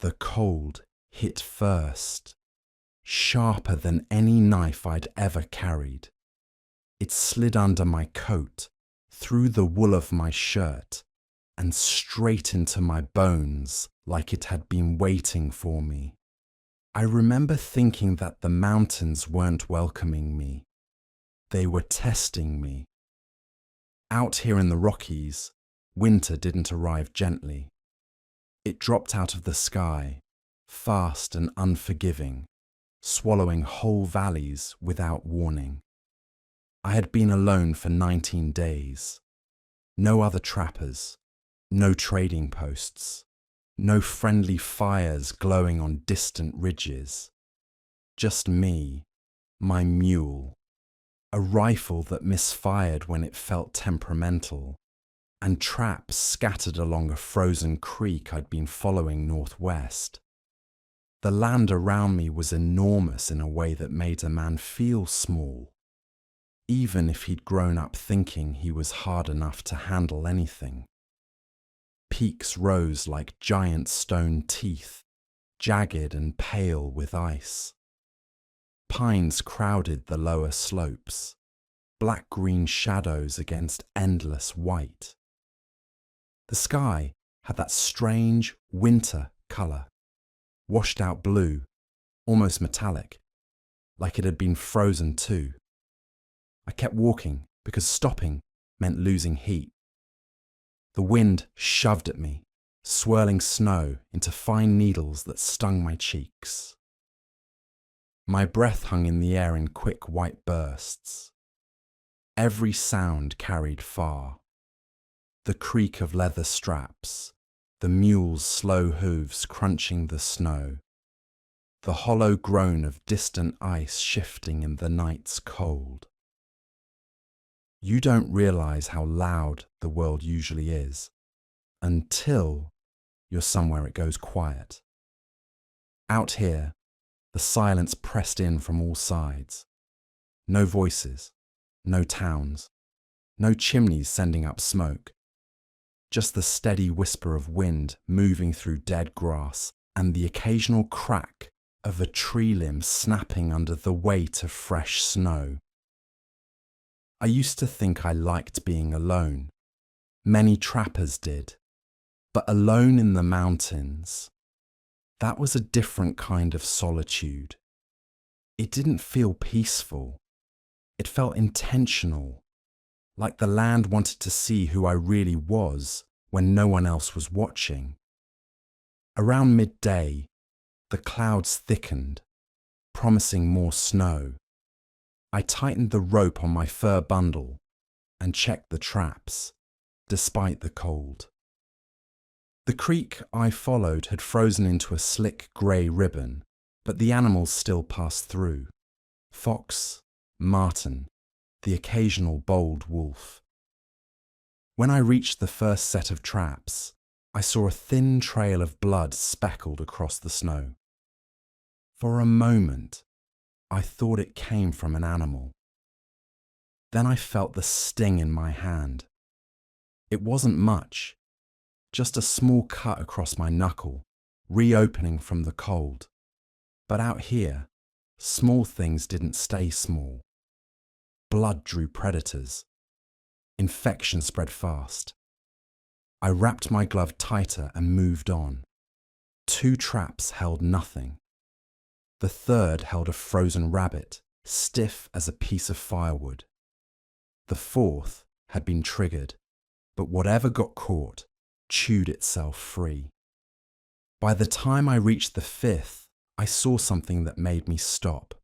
The cold hit first, sharper than any knife I'd ever carried. It slid under my coat, through the wool of my shirt, and straight into my bones like it had been waiting for me. I remember thinking that the mountains weren't welcoming me. They were testing me. Out here in the Rockies, winter didn't arrive gently. It dropped out of the sky, fast and unforgiving, swallowing whole valleys without warning. I had been alone for 19 days. No other trappers, no trading posts, no friendly fires glowing on distant ridges. Just me, my mule, a rifle that misfired when it felt temperamental, and traps scattered along a frozen creek I'd been following northwest. The land around me was enormous in a way that made a man feel small, even if he'd grown up thinking he was hard enough to handle anything. Peaks rose like giant stone teeth, jagged and pale with ice. Pines crowded the lower slopes, black-green shadows against endless white. The sky had that strange winter colour, washed-out blue, almost metallic, like it had been frozen too. I kept walking because stopping meant losing heat. The wind shoved at me, swirling snow into fine needles that stung my cheeks. My breath hung in the air in quick white bursts. Every sound carried far. The creak of leather straps, the mule's slow hooves crunching the snow, the hollow groan of distant ice shifting in the night's cold. You don't realize how loud the world usually is until you're somewhere it goes quiet. Out here, the silence pressed in from all sides. No voices, no towns, no chimneys sending up smoke. Just the steady whisper of wind moving through dead grass and the occasional crack of a tree limb snapping under the weight of fresh snow. I used to think I liked being alone. Many trappers did. But alone in the mountains, that was a different kind of solitude. It didn't feel peaceful. It felt intentional, like the land wanted to see who I really was when no one else was watching. Around midday, the clouds thickened, promising more snow. I tightened the rope on my fur bundle and checked the traps, despite the cold. The creek I followed had frozen into a slick grey ribbon, but the animals still passed through. Fox, marten, the occasional bold wolf. When I reached the first set of traps, I saw a thin trail of blood speckled across the snow. For a moment, I thought it came from an animal. Then I felt the sting in my hand. It wasn't much, just a small cut across my knuckle, reopening from the cold. But out here, small things didn't stay small. Blood drew predators. Infection spread fast. I wrapped my glove tighter and moved on. 2 traps held nothing. The third held a frozen rabbit, stiff as a piece of firewood. The fourth had been triggered, but whatever got caught chewed itself free. By the time I reached the 5th, I saw something that made me stop.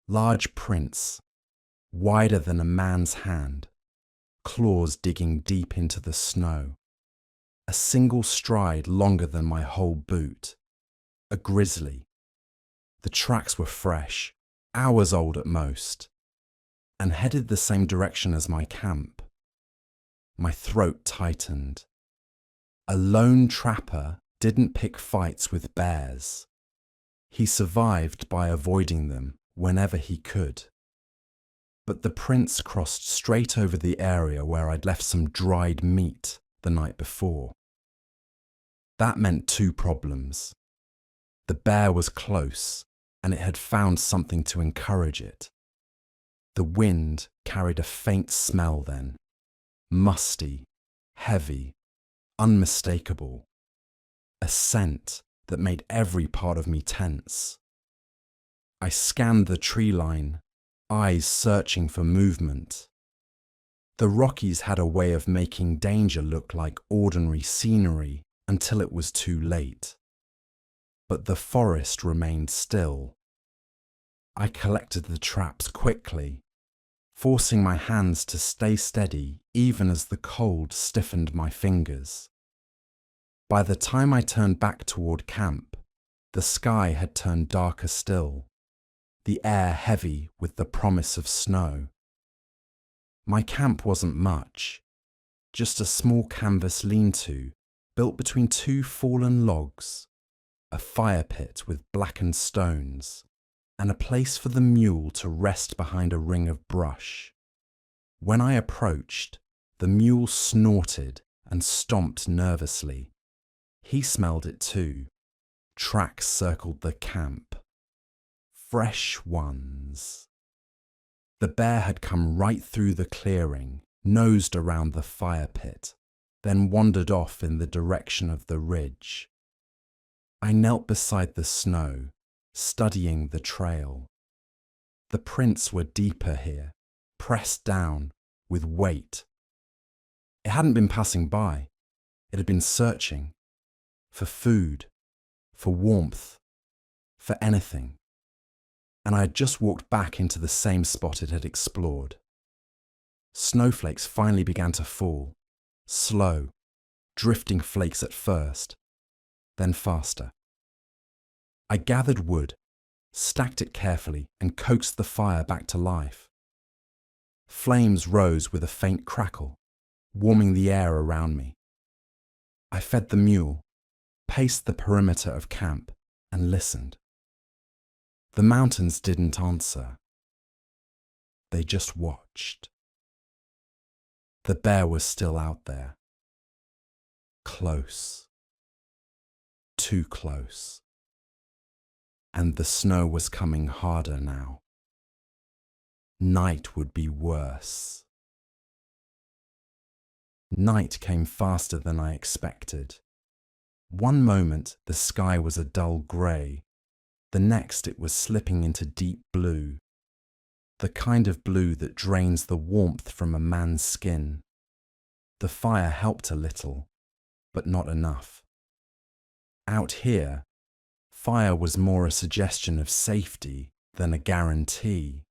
Large prints, wider than a man's hand, claws digging deep into the snow. A single stride longer than my whole boot. A grizzly. The tracks were fresh, hours old at most, and headed the same direction as my camp. My throat tightened. A lone trapper didn't pick fights with bears. He survived by avoiding them whenever he could. But the prints crossed straight over the area where I'd left some dried meat the night before. That meant 2 problems. The bear was close, and it had found something to encourage it. The wind carried a faint smell then, musty, heavy, unmistakable, a scent that made every part of me tense. I scanned the tree line, eyes searching for movement. The Rockies had a way of making danger look like ordinary scenery until it was too late. But the forest remained still. I collected the traps quickly, forcing my hands to stay steady even as the cold stiffened my fingers. By the time I turned back toward camp, the sky had turned darker still, the air heavy with the promise of snow. My camp wasn't much, just a small canvas lean-to built between two fallen logs, a fire pit with blackened stones, and a place for the mule to rest behind a ring of brush. When I approached, the mule snorted and stomped nervously. He smelled it too. Tracks circled the camp. Fresh ones. The bear had come right through the clearing, nosed around the fire pit, then wandered off in the direction of the ridge. I knelt beside the snow, studying the trail. The prints were deeper here, pressed down, with weight. It hadn't been passing by. It had been searching. For food, for warmth, for anything. And I had just walked back into the same spot it had explored. Snowflakes finally began to fall, slow, drifting flakes at first, then faster. I gathered wood, stacked it carefully, and coaxed the fire back to life. Flames rose with a faint crackle, warming the air around me. I fed the mule, paced the perimeter of camp, and listened. The mountains didn't answer. They just watched. The bear was still out there. Close. Too close. And the snow was coming harder now. Night would be worse. Night came faster than I expected. One moment the sky was a dull grey, the next it was slipping into deep blue, the kind of blue that drains the warmth from a man's skin. The fire helped a little, but not enough. Out here, fire was more a suggestion of safety than a guarantee.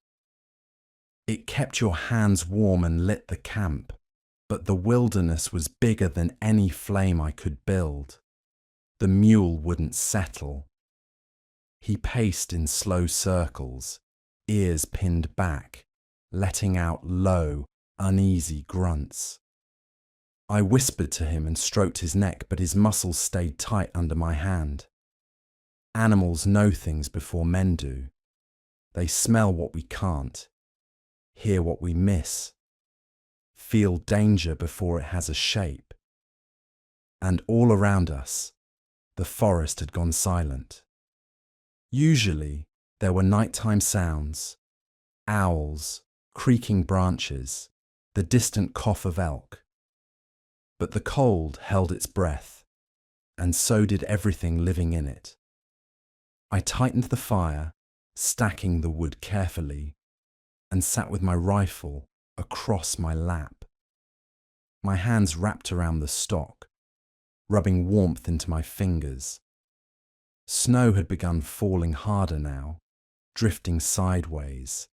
It kept your hands warm and lit the camp, but the wilderness was bigger than any flame I could build. The mule wouldn't settle. He paced in slow circles, ears pinned back, letting out low, uneasy grunts. I whispered to him and stroked his neck, but his muscles stayed tight under my hand. Animals know things before men do. They smell what we can't, hear what we miss, feel danger before it has a shape. And all around us, the forest had gone silent. Usually, there were nighttime sounds, owls, creaking branches, the distant cough of elk. But the cold held its breath, and so did everything living in it. I tightened the fire, stacking the wood carefully, and sat with my rifle across my lap. My hands wrapped around the stock, rubbing warmth into my fingers. Snow had begun falling harder now, drifting sideways,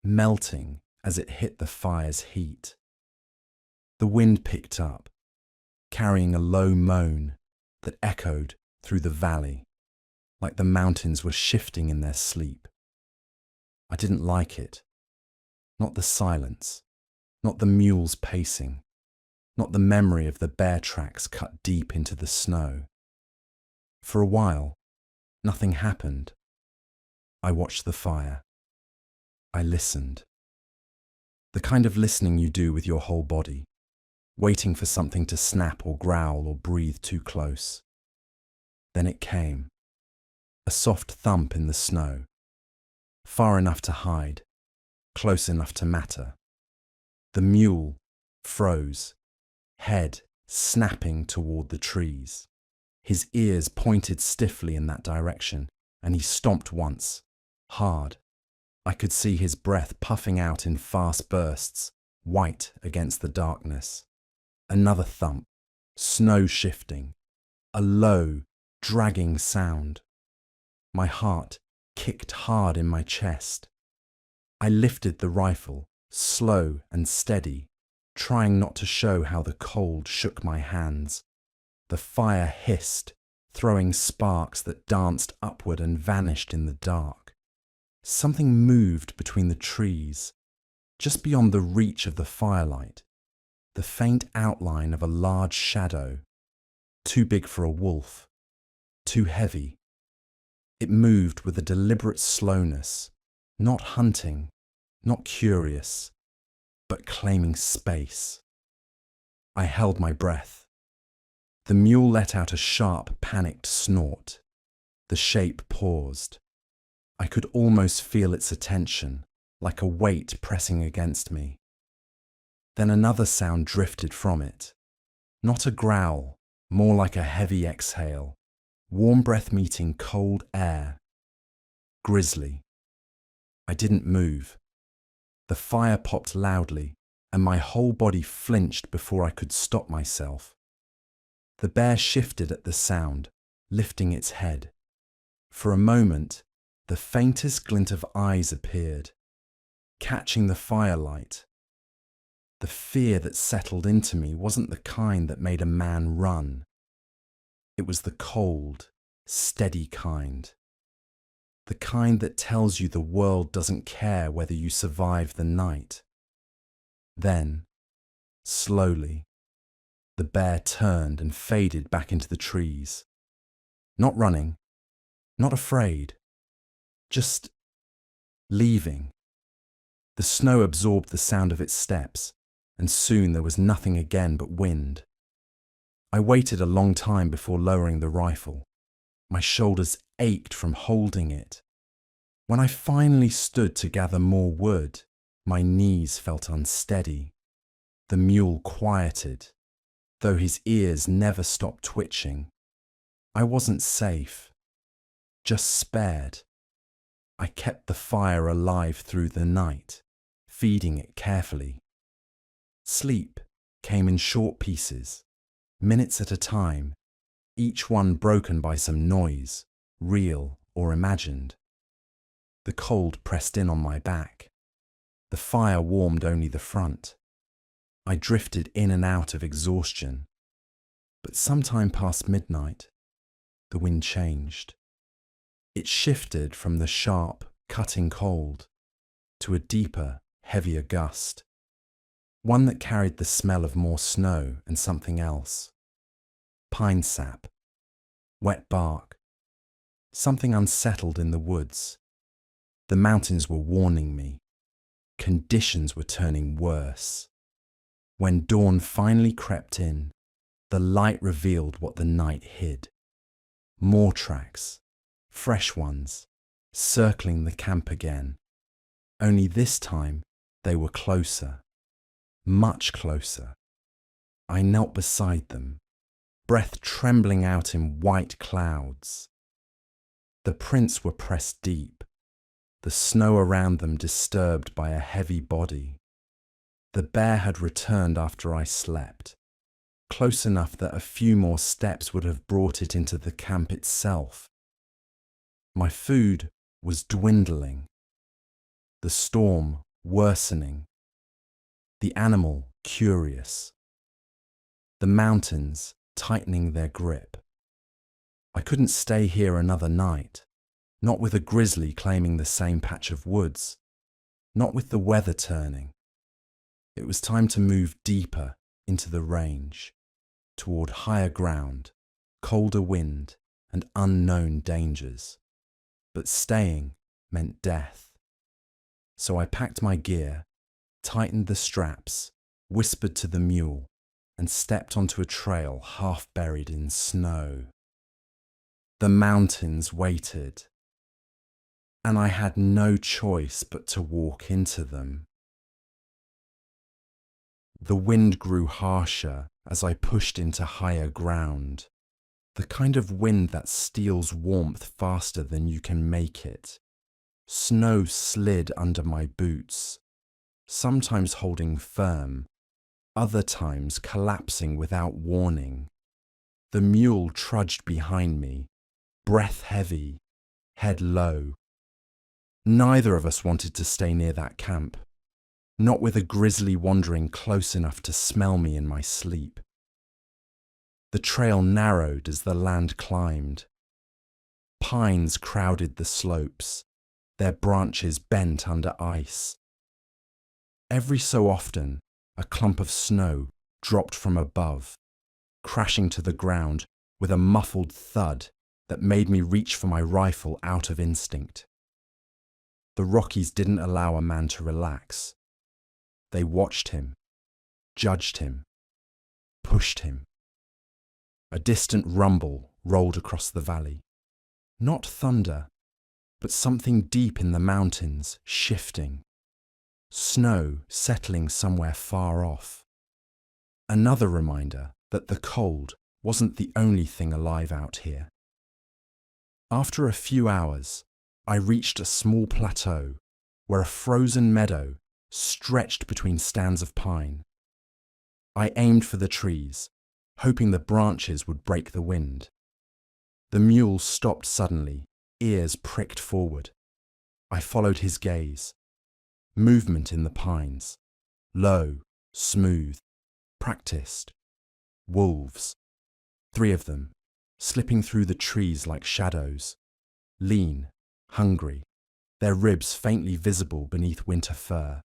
melting as it hit the fire's heat. The wind picked up, carrying a low moan that echoed through the valley, like the mountains were shifting in their sleep. I didn't like it. Not the silence, not the mule's pacing, not the memory of the bear tracks cut deep into the snow. For a while, nothing happened. I watched the fire. I listened. The kind of listening you do with your whole body, waiting for something to snap or growl or breathe too close. Then it came. A soft thump in the snow. Far enough to hide, close enough to matter. The mule froze, head snapping toward the trees. His ears pointed stiffly in that direction, and he stomped once, hard. I could see his breath puffing out in fast bursts, white against the darkness. Another thump, snow shifting, a low, dragging sound. My heart kicked hard in my chest. I lifted the rifle, slow and steady, trying not to show how the cold shook my hands. The fire hissed, throwing sparks that danced upward and vanished in the dark. Something moved between the trees, just beyond the reach of the firelight, the faint outline of a large shadow, too big for a wolf, too heavy. It moved with a deliberate slowness, not hunting, not curious, but claiming space. I held my breath. The mule let out a sharp, panicked snort. The shape paused. I could almost feel its attention, like a weight pressing against me. Then another sound drifted from it. Not a growl, more like a heavy exhale, warm breath meeting cold air. Grizzly. I didn't move. The fire popped loudly, and my whole body flinched before I could stop myself. The bear shifted at the sound, lifting its head. For a moment, the faintest glint of eyes appeared, catching the firelight. The fear that settled into me wasn't the kind that made a man run. It was the cold, steady kind. The kind that tells you the world doesn't care whether you survive the night. Then, slowly, the bear turned and faded back into the trees. Not running, not afraid, just leaving. The snow absorbed the sound of its steps, and soon there was nothing again but wind. I waited a long time before lowering the rifle. My shoulders ached from holding it. When I finally stood to gather more wood, my knees felt unsteady. The mule quieted, though his ears never stopped twitching. I wasn't safe, just spared. I kept the fire alive through the night, feeding it carefully. Sleep came in short pieces, minutes at a time, each one broken by some noise, real or imagined. The cold pressed in on my back. The fire warmed only the front. I drifted in and out of exhaustion. But sometime past midnight, the wind changed. It shifted from the sharp, cutting cold to a deeper, heavier gust, one that carried the smell of more snow and something else. Pine sap, wet bark, something unsettled in the woods. The mountains were warning me. Conditions were turning worse. When dawn finally crept in, the light revealed what the night hid. More tracks, fresh ones, circling the camp again. Only this time they were closer, much closer. I knelt beside them, breath trembling out in white clouds. The prints were pressed deep, the snow around them disturbed by a heavy body. The bear had returned after I slept, close enough that a few more steps would have brought it into the camp itself. My food was dwindling, the storm worsening, the animal curious, the mountains tightening their grip. I couldn't stay here another night, not with a grizzly claiming the same patch of woods, not with the weather turning. It was time to move deeper into the range, toward higher ground, colder wind, and unknown dangers. But staying meant death. So I packed my gear, tightened the straps, whispered to the mule, and stepped onto a trail half buried in snow. The mountains waited, and I had no choice but to walk into them. The wind grew harsher as I pushed into higher ground, the kind of wind that steals warmth faster than you can make it. Snow slid under my boots, sometimes holding firm, other times collapsing without warning. The mule trudged behind me, breath heavy, head low. Neither of us wanted to stay near that camp, not with a grizzly wandering close enough to smell me in my sleep. The trail narrowed as the land climbed. Pines crowded the slopes, their branches bent under ice. Every so often, a clump of snow dropped from above, crashing to the ground with a muffled thud that made me reach for my rifle out of instinct. The Rockies didn't allow a man to relax. They watched him, judged him, pushed him. A distant rumble rolled across the valley. Not thunder, but something deep in the mountains shifting. Snow settling somewhere far off. Another reminder that the cold wasn't the only thing alive out here. After a few hours, I reached a small plateau where a frozen meadow stretched between stands of pine. I aimed for the trees, hoping the branches would break the wind. The mule stopped suddenly, ears pricked forward. I followed his gaze. Movement in the pines. Low, smooth, practiced. Wolves. 3 of them, slipping through the trees like shadows. Lean, hungry, their ribs faintly visible beneath winter fur.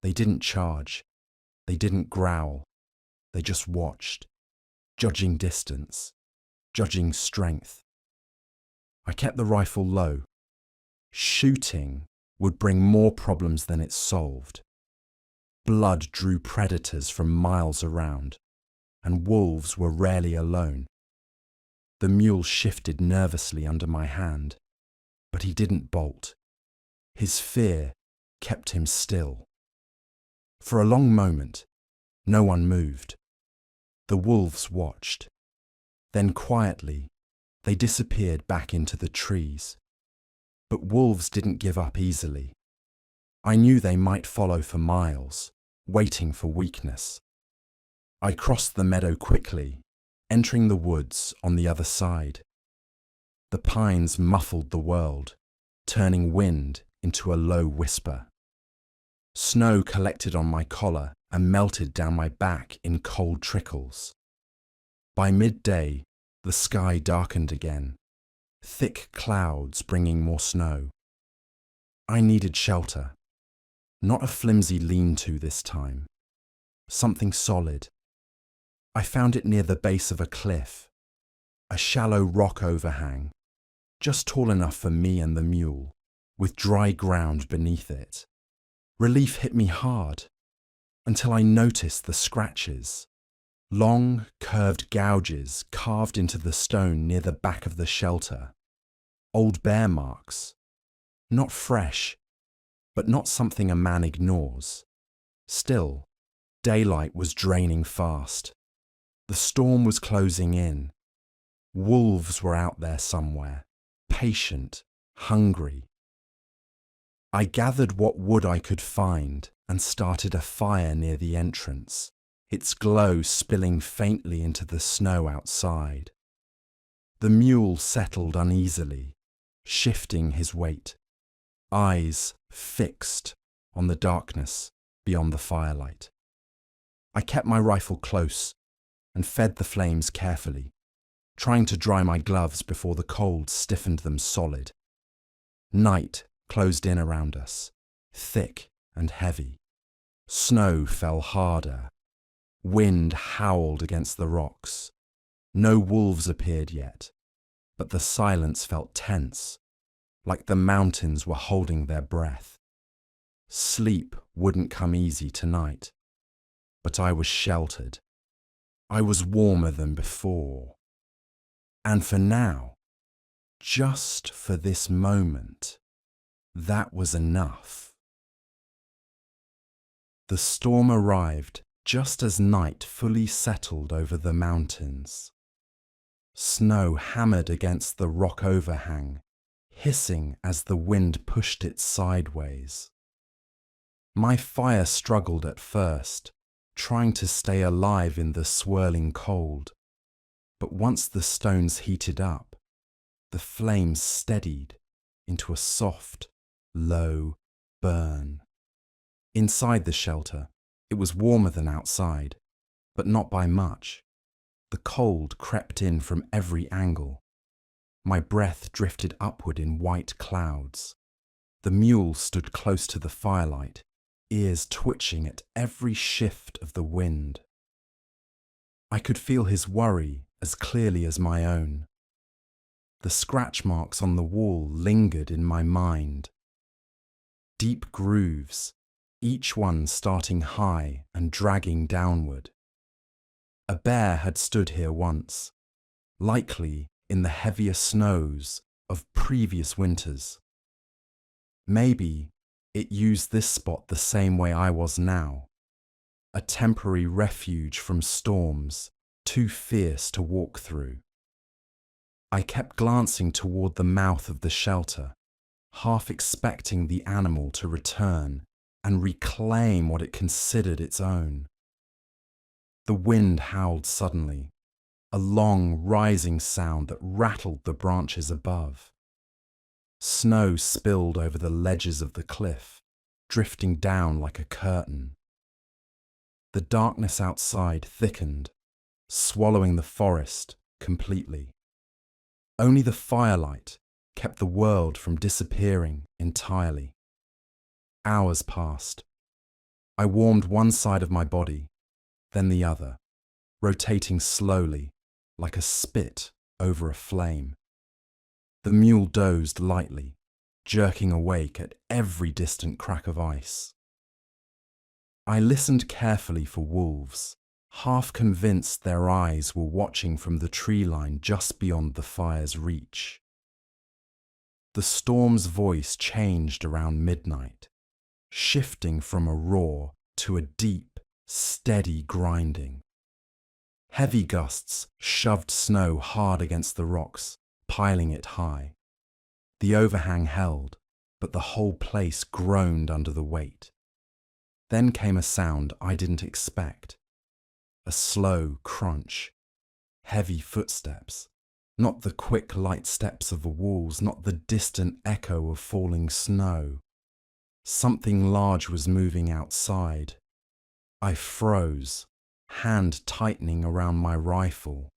They didn't charge. They didn't growl. They just watched, judging distance, judging strength. I kept the rifle low. Shooting would bring more problems than it solved. Blood drew predators from miles around, and wolves were rarely alone. The mule shifted nervously under my hand, but he didn't bolt. His fear kept him still. For a long moment, no one moved. The wolves watched. Then quietly, they disappeared back into the trees. But wolves didn't give up easily. I knew they might follow for miles, waiting for weakness. I crossed the meadow quickly, entering the woods on the other side. The pines muffled the world, turning wind into a low whisper. Snow collected on my collar and melted down my back in cold trickles. By midday, the sky darkened again, thick clouds bringing more snow. I needed shelter, not a flimsy lean-to this time, something solid. I found it near the base of a cliff, a shallow rock overhang, just tall enough for me and the mule, with dry ground beneath it. Relief hit me hard, until I noticed the scratches. Long, curved gouges carved into the stone near the back of the shelter. Old bear marks. Not fresh, but not something a man ignores. Still, daylight was draining fast. The storm was closing in. Wolves were out there somewhere, patient, hungry. I gathered what wood I could find and started a fire near the entrance, its glow spilling faintly into the snow outside. The mule settled uneasily, shifting his weight, eyes fixed on the darkness beyond the firelight. I kept my rifle close and fed the flames carefully, trying to dry my gloves before the cold stiffened them solid. Night closed in around us, thick and heavy. Snow fell harder. Wind howled against the rocks. No wolves appeared yet, but the silence felt tense, like the mountains were holding their breath. Sleep wouldn't come easy tonight, but I was sheltered. I was warmer than before. And for now, just for this moment. That was enough. The storm arrived just as night fully settled over the mountains. Snow hammered against the rock overhang, hissing as the wind pushed it sideways. My fire struggled at first, trying to stay alive in the swirling cold, but once the stones heated up, the flames steadied into a soft, low burn. Inside the shelter, it was warmer than outside, but not by much. The cold crept in from every angle. My breath drifted upward in white clouds. The mule stood close to the firelight, ears twitching at every shift of the wind. I could feel his worry as clearly as my own. The scratch marks on the wall lingered in my mind. Deep grooves, each one starting high and dragging downward. A bear had stood here once, likely in the heavier snows of previous winters. Maybe it used this spot the same way I was now, a temporary refuge from storms too fierce to walk through. I kept glancing toward the mouth of the shelter, half expecting the animal to return and reclaim what it considered its own. The wind howled suddenly, a long, rising sound that rattled the branches above. Snow spilled over the ledges of the cliff, drifting down like a curtain. The darkness outside thickened, swallowing the forest completely. Only the firelight kept the world from disappearing entirely. Hours passed. I warmed one side of my body, then the other, rotating slowly, like a spit over a flame. The mule dozed lightly, jerking awake at every distant crack of ice. I listened carefully for wolves, half convinced their eyes were watching from the tree line just beyond the fire's reach. The storm's voice changed around midnight, shifting from a roar to a deep, steady grinding. Heavy gusts shoved snow hard against the rocks, piling it high. The overhang held, but the whole place groaned under the weight. Then came a sound I didn't expect. A slow crunch, heavy footsteps, not the quick light steps of the walls, not the distant echo of falling snow. Something large was moving outside. I froze, hand tightening around my rifle.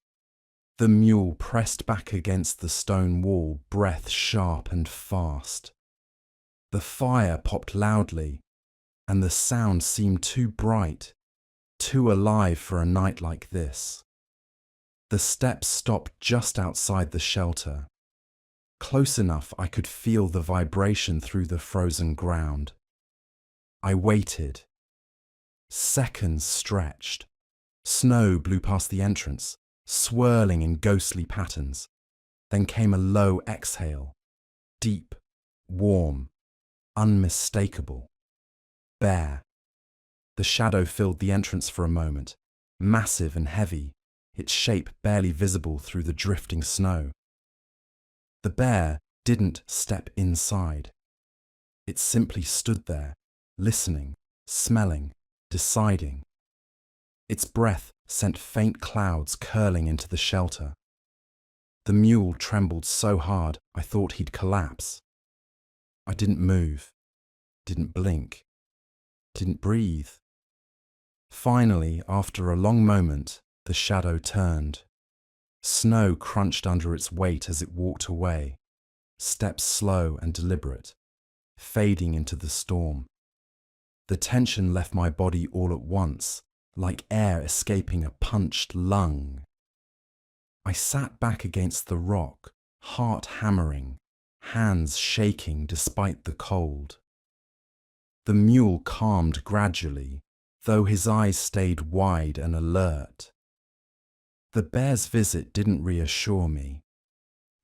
The mule pressed back against the stone wall, breath sharp and fast. The fire popped loudly, and the sound seemed too bright, too alive for a night like this. The steps stopped just outside the shelter. Close enough I could feel the vibration through the frozen ground. I waited. Seconds stretched. Snow blew past the entrance, swirling in ghostly patterns. Then came a low exhale, deep, warm, unmistakable. Bear. The shadow filled the entrance for a moment, massive and heavy, its shape barely visible through the drifting snow. The bear didn't step inside. It simply stood there, listening, smelling, deciding. Its breath sent faint clouds curling into the shelter. The mule trembled so hard I thought he'd collapse. I didn't move, didn't blink, didn't breathe. Finally, after a long moment, the shadow turned. Snow crunched under its weight as it walked away, steps slow and deliberate, fading into the storm. The tension left my body all at once, like air escaping a punched lung. I sat back against the rock, heart hammering, hands shaking despite the cold. The mule calmed gradually, though his eyes stayed wide and alert. The bear's visit didn't reassure me.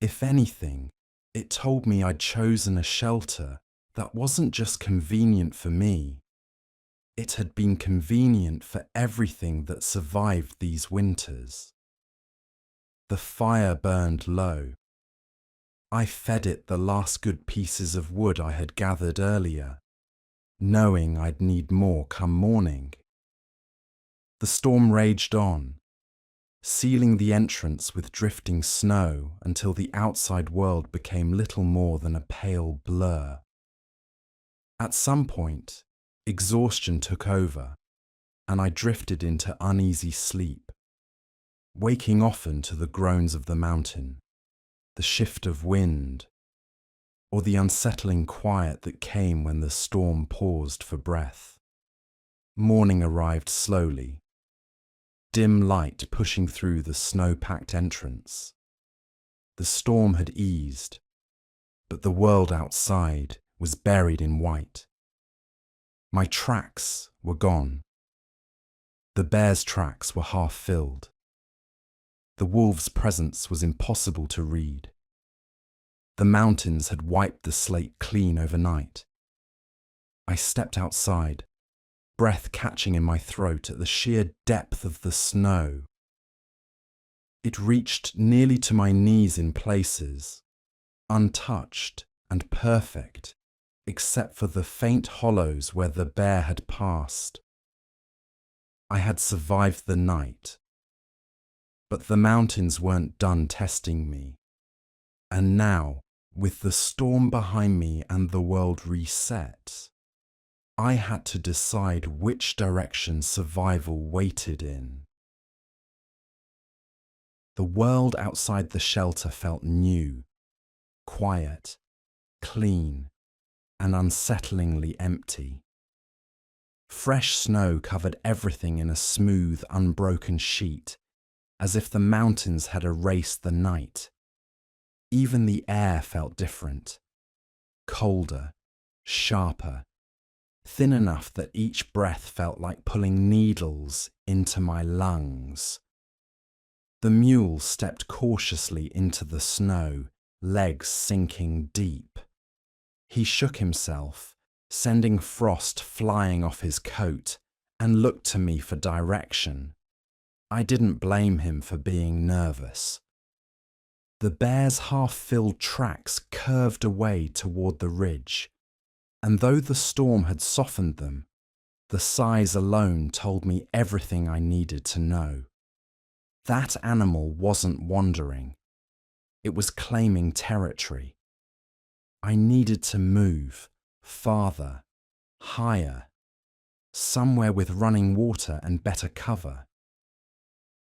If anything, it told me I'd chosen a shelter that wasn't just convenient for me. It had been convenient for everything that survived these winters. The fire burned low. I fed it the last good pieces of wood I had gathered earlier, knowing I'd need more come morning. The storm raged on, sealing the entrance with drifting snow until the outside world became little more than a pale blur. At some point, exhaustion took over, and I drifted into uneasy sleep, waking often to the groans of the mountain, the shift of wind, or the unsettling quiet that came when the storm paused for breath. Morning arrived slowly, dim light pushing through the snow-packed entrance. The storm had eased, but the world outside was buried in white. My tracks were gone. The bear's tracks were half filled. The wolf's presence was impossible to read. The mountains had wiped the slate clean overnight. I stepped outside, breath catching in my throat at the sheer depth of the snow. It reached nearly to my knees in places, untouched and perfect, except for the faint hollows where the bear had passed. I had survived the night, but the mountains weren't done testing me. And now, with the storm behind me and the world reset, I had to decide which direction survival waited in. The world outside the shelter felt new, quiet, clean, and unsettlingly empty. Fresh snow covered everything in a smooth, unbroken sheet, as if the mountains had erased the night. Even the air felt different, colder, sharper, thin enough that each breath felt like pulling needles into my lungs. The mule stepped cautiously into the snow, legs sinking deep. He shook himself, sending frost flying off his coat, and looked to me for direction. I didn't blame him for being nervous. The bear's half-filled tracks curved away toward the ridge, and though the storm had softened them, the size alone told me everything I needed to know. That animal wasn't wandering. It was claiming territory. I needed to move, farther, higher, somewhere with running water and better cover.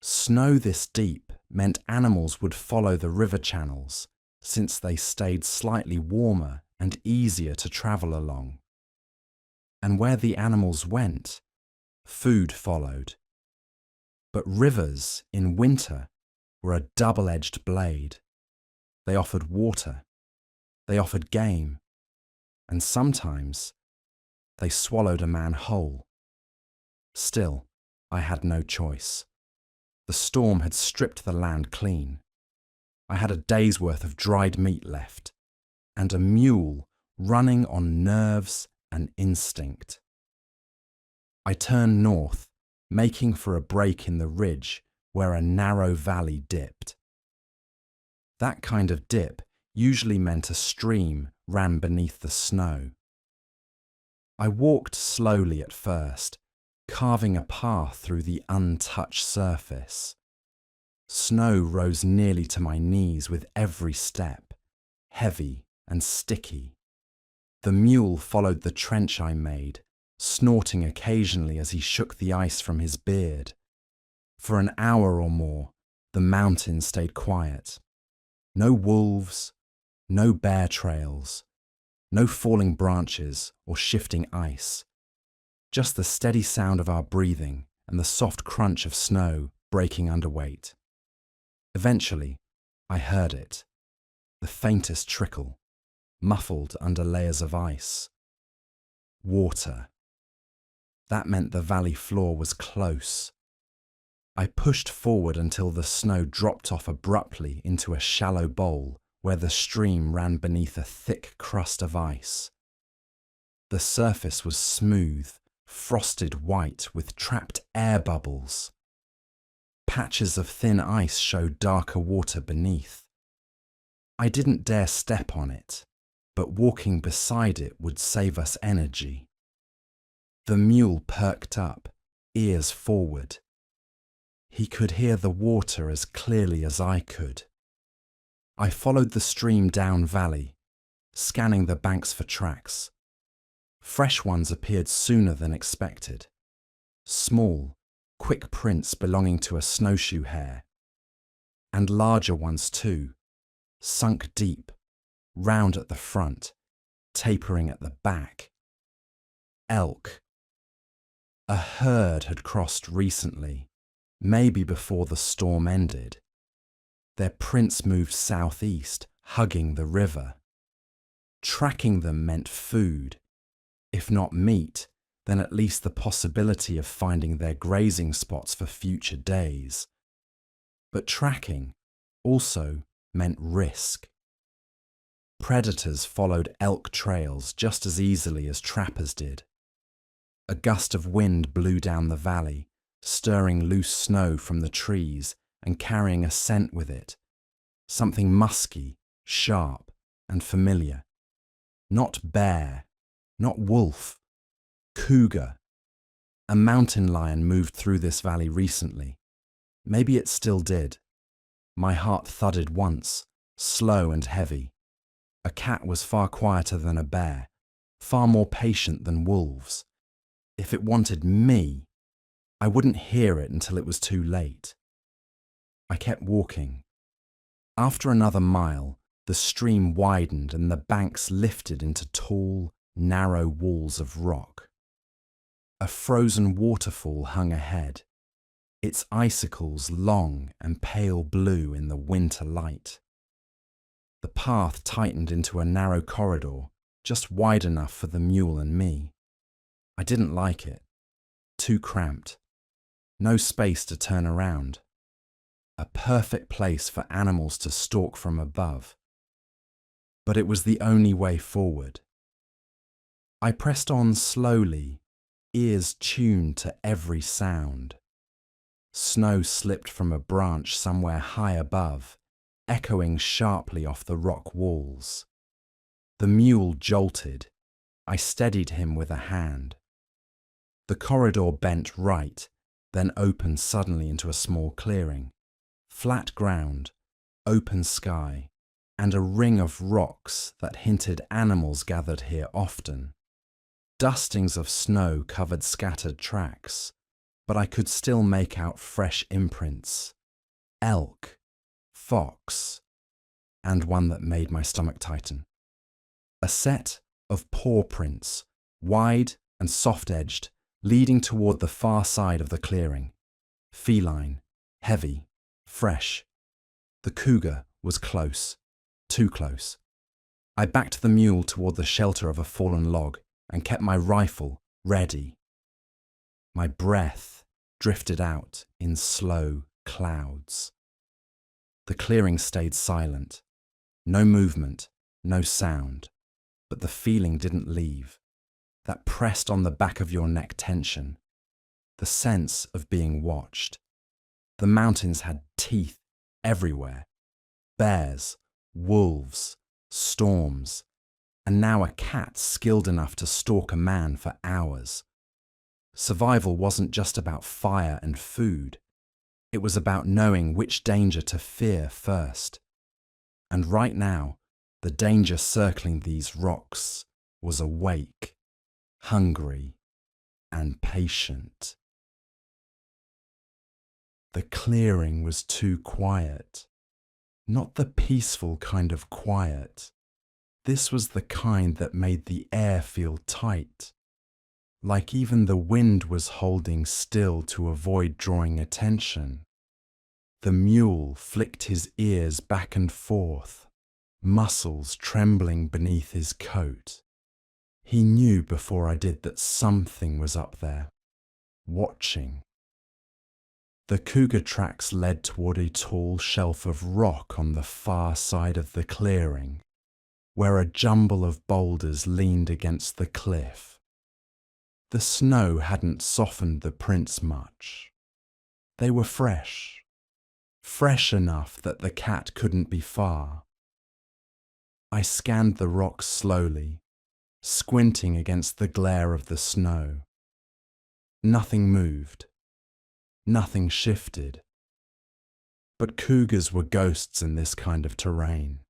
Snow this deep meant animals would follow the river channels, since they stayed slightly warmer and easier to travel along. And where the animals went, food followed. But rivers in winter were a double-edged blade. They offered water, they offered game, and sometimes they swallowed a man whole. Still, I had no choice. The storm had stripped the land clean. I had a day's worth of dried meat left, and a mule running on nerves and instinct. I turned north, making for a break in the ridge where a narrow valley dipped. That kind of dip usually meant a stream ran beneath the snow. I walked slowly at first, carving a path through the untouched surface. Snow rose nearly to my knees with every step, heavy and sticky. The mule followed the trench I made, snorting occasionally as he shook the ice from his beard. For an hour or more, the mountain stayed quiet. No wolves, no bear trails, no falling branches or shifting ice. Just the steady sound of our breathing and the soft crunch of snow breaking under weight. Eventually, I heard it, the faintest trickle, muffled under layers of ice. Water. That meant the valley floor was close. I pushed forward until the snow dropped off abruptly into a shallow bowl where the stream ran beneath a thick crust of ice. The surface was smooth, frosted white with trapped air bubbles. Patches of thin ice showed darker water beneath. I didn't dare step on it, but walking beside it would save us energy. The mule perked up, ears forward. He could hear the water as clearly as I could. I followed the stream down valley, scanning the banks for tracks. Fresh ones appeared sooner than expected. Small, quick prints belonging to a snowshoe hare. And larger ones too, sunk deep, round at the front, tapering at the back. Elk. A herd had crossed recently, maybe before the storm ended. Their prints moved southeast, hugging the river. Tracking them meant food. If not meat, then at least the possibility of finding their grazing spots for future days. But tracking also meant risk. Predators followed elk trails just as easily as trappers did. A gust of wind blew down the valley, stirring loose snow from the trees and carrying a scent with it, something musky, sharp, and familiar. Not bear, not wolf, cougar. A mountain lion moved through this valley recently. Maybe it still did. My heart thudded once, slow and heavy. A cat was far quieter than a bear, far more patient than wolves. If it wanted me, I wouldn't hear it until it was too late. I kept walking. After another mile, the stream widened and the banks lifted into tall, narrow walls of rock. A frozen waterfall hung ahead, its icicles long and pale blue in the winter light. The path tightened into a narrow corridor, just wide enough for the mule and me. I didn't like it. Too cramped. No space to turn around. A perfect place for animals to stalk from above. But it was the only way forward. I pressed on slowly, ears tuned to every sound. Snow slipped from a branch somewhere high above, echoing sharply off the rock walls. The mule jolted. I steadied him with a hand. The corridor bent right, then opened suddenly into a small clearing. Flat ground, open sky, and a ring of rocks that hinted animals gathered here often. Dustings of snow covered scattered tracks, but I could still make out fresh imprints. Elk, fox, and one that made my stomach tighten. A set of paw prints, wide and soft-edged, leading toward the far side of the clearing. Feline, heavy, fresh. The cougar was close, too close. I backed the mule toward the shelter of a fallen log and kept my rifle ready. My breath drifted out in slow clouds. The clearing stayed silent. No movement, no sound. But the feeling didn't leave. That pressed on the back of your neck tension. The sense of being watched. The mountains had teeth everywhere. Bears, wolves, storms, and now a cat skilled enough to stalk a man for hours. Survival wasn't just about fire and food. It was about knowing which danger to fear first. And right now, the danger circling these rocks was awake, hungry, and patient. The clearing was too quiet. Not the peaceful kind of quiet. This was the kind that made the air feel tight, like even the wind was holding still to avoid drawing attention. The mule flicked his ears back and forth, muscles trembling beneath his coat. He knew before I did that something was up there, watching. The cougar tracks led toward a tall shelf of rock on the far side of the clearing, where a jumble of boulders leaned against the cliff. The snow hadn't softened the prints much. They were fresh enough that the cat couldn't be far. I scanned the rocks slowly, squinting against the glare of the snow. Nothing moved. Nothing shifted. But cougars were ghosts in this kind of terrain.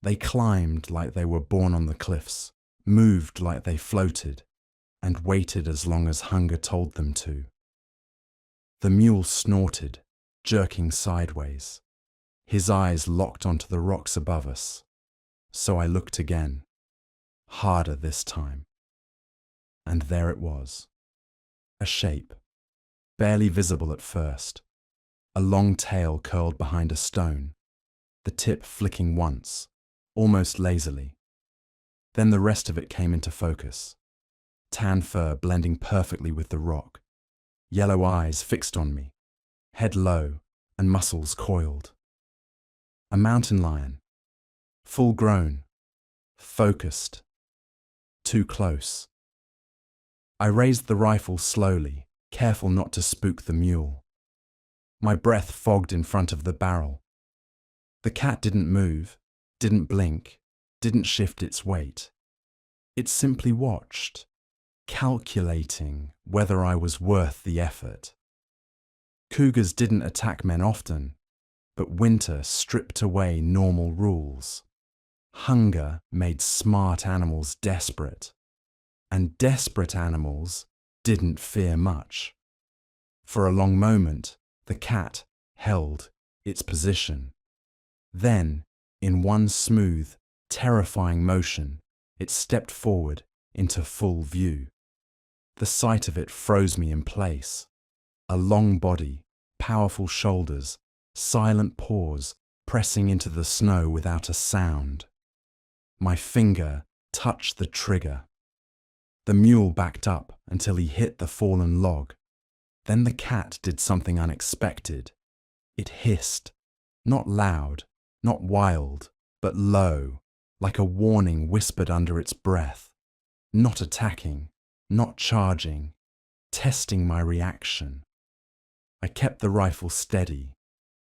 They climbed like they were born on the cliffs, moved like they floated, and waited as long as hunger told them to. The mule snorted, jerking sideways. His eyes locked onto the rocks above us. So I looked again, harder this time. And there it was. A shape, barely visible at first. A long tail curled behind a stone, the tip flicking once, almost lazily. Then the rest of it came into focus. Tan fur blending perfectly with the rock, yellow eyes fixed on me, head low and muscles coiled. A mountain lion, full grown, focused, too close. I raised the rifle slowly, careful not to spook the mule. My breath fogged in front of the barrel. The cat didn't move, didn't blink, didn't shift its weight. It simply watched, calculating whether I was worth the effort. Cougars didn't attack men often, but winter stripped away normal rules. Hunger made smart animals desperate, and desperate animals didn't fear much. For a long moment, the cat held its position. Then, in one smooth, terrifying motion, it stepped forward into full view. The sight of it froze me in place. A long body, powerful shoulders, silent paws pressing into the snow without a sound. My finger touched the trigger. The mule backed up until he hit the fallen log. Then the cat did something unexpected. It hissed, not loud, not wild, but low, like a warning whispered under its breath. Not attacking, not charging, testing my reaction. I kept the rifle steady.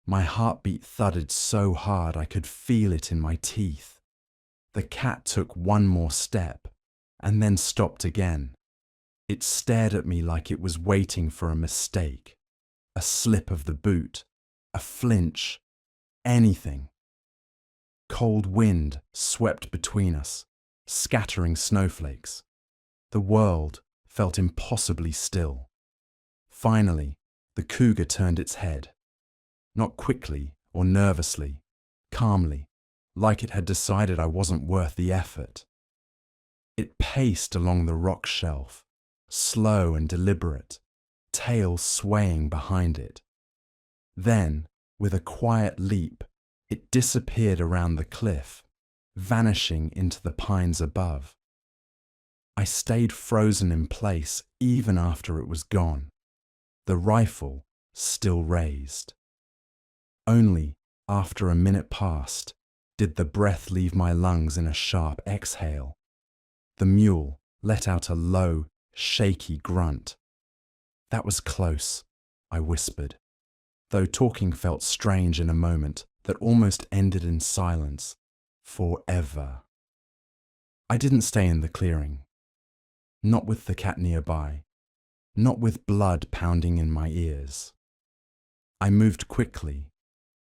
My heartbeat thudded so hard I could feel it in my teeth. The cat took one more step, and then stopped again. It stared at me like it was waiting for a mistake, a slip of the boot, a flinch, anything. Cold wind swept between us, scattering snowflakes. The world felt impossibly still. Finally, the cougar turned its head. Not quickly or nervously, calmly, like it had decided I wasn't worth the effort. It paced along the rock shelf, slow and deliberate, tail swaying behind it. Then, with a quiet leap, it disappeared around the cliff, vanishing into the pines above. I stayed frozen in place even after it was gone, the rifle still raised. Only after a minute passed did the breath leave my lungs in a sharp exhale. The mule let out a low, shaky grunt. "That was close," I whispered, though talking felt strange in a moment that almost ended in silence, forever. I didn't stay in the clearing. Not with the cat nearby, not with blood pounding in my ears. I moved quickly,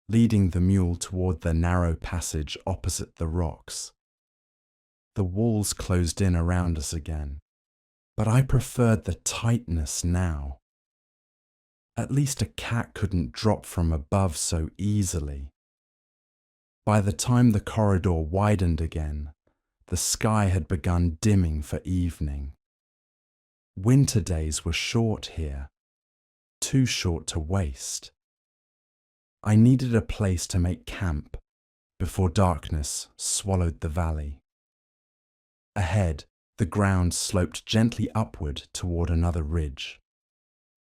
leading the mule toward the narrow passage opposite the rocks. The walls closed in around us again, but I preferred the tightness now. At least a cat couldn't drop from above so easily. By the time the corridor widened again, the sky had begun dimming for evening. Winter days were short here, too short to waste. I needed a place to make camp before darkness swallowed the valley. Ahead, the ground sloped gently upward toward another ridge.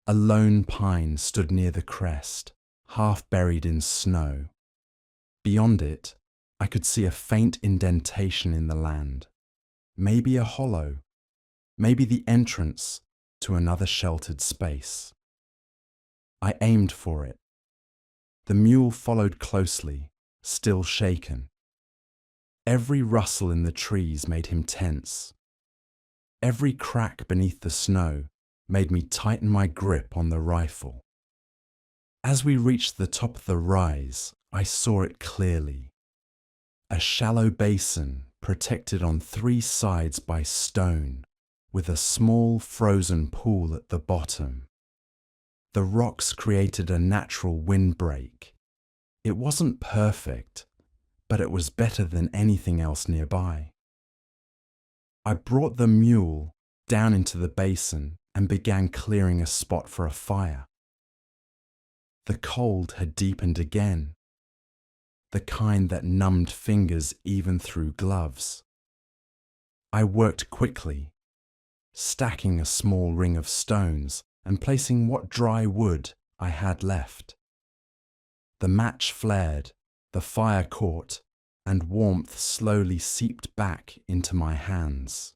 A lone pine stood near the crest, half buried in snow. Beyond it, I could see a faint indentation in the land, maybe a hollow, maybe the entrance to another sheltered space. I aimed for it. The mule followed closely, still shaken. Every rustle in the trees made him tense. Every crack beneath the snow made me tighten my grip on the rifle. As we reached the top of the rise, I saw it clearly. A shallow basin protected on 3 sides by stone, with a small frozen pool at the bottom. The rocks created a natural windbreak. It wasn't perfect, but it was better than anything else nearby. I brought the mule down into the basin and began clearing a spot for a fire. The cold had deepened again, the kind that numbed fingers even through gloves. I worked quickly, stacking a small ring of stones and placing what dry wood I had left. The match flared, the fire caught, and warmth slowly seeped back into my hands.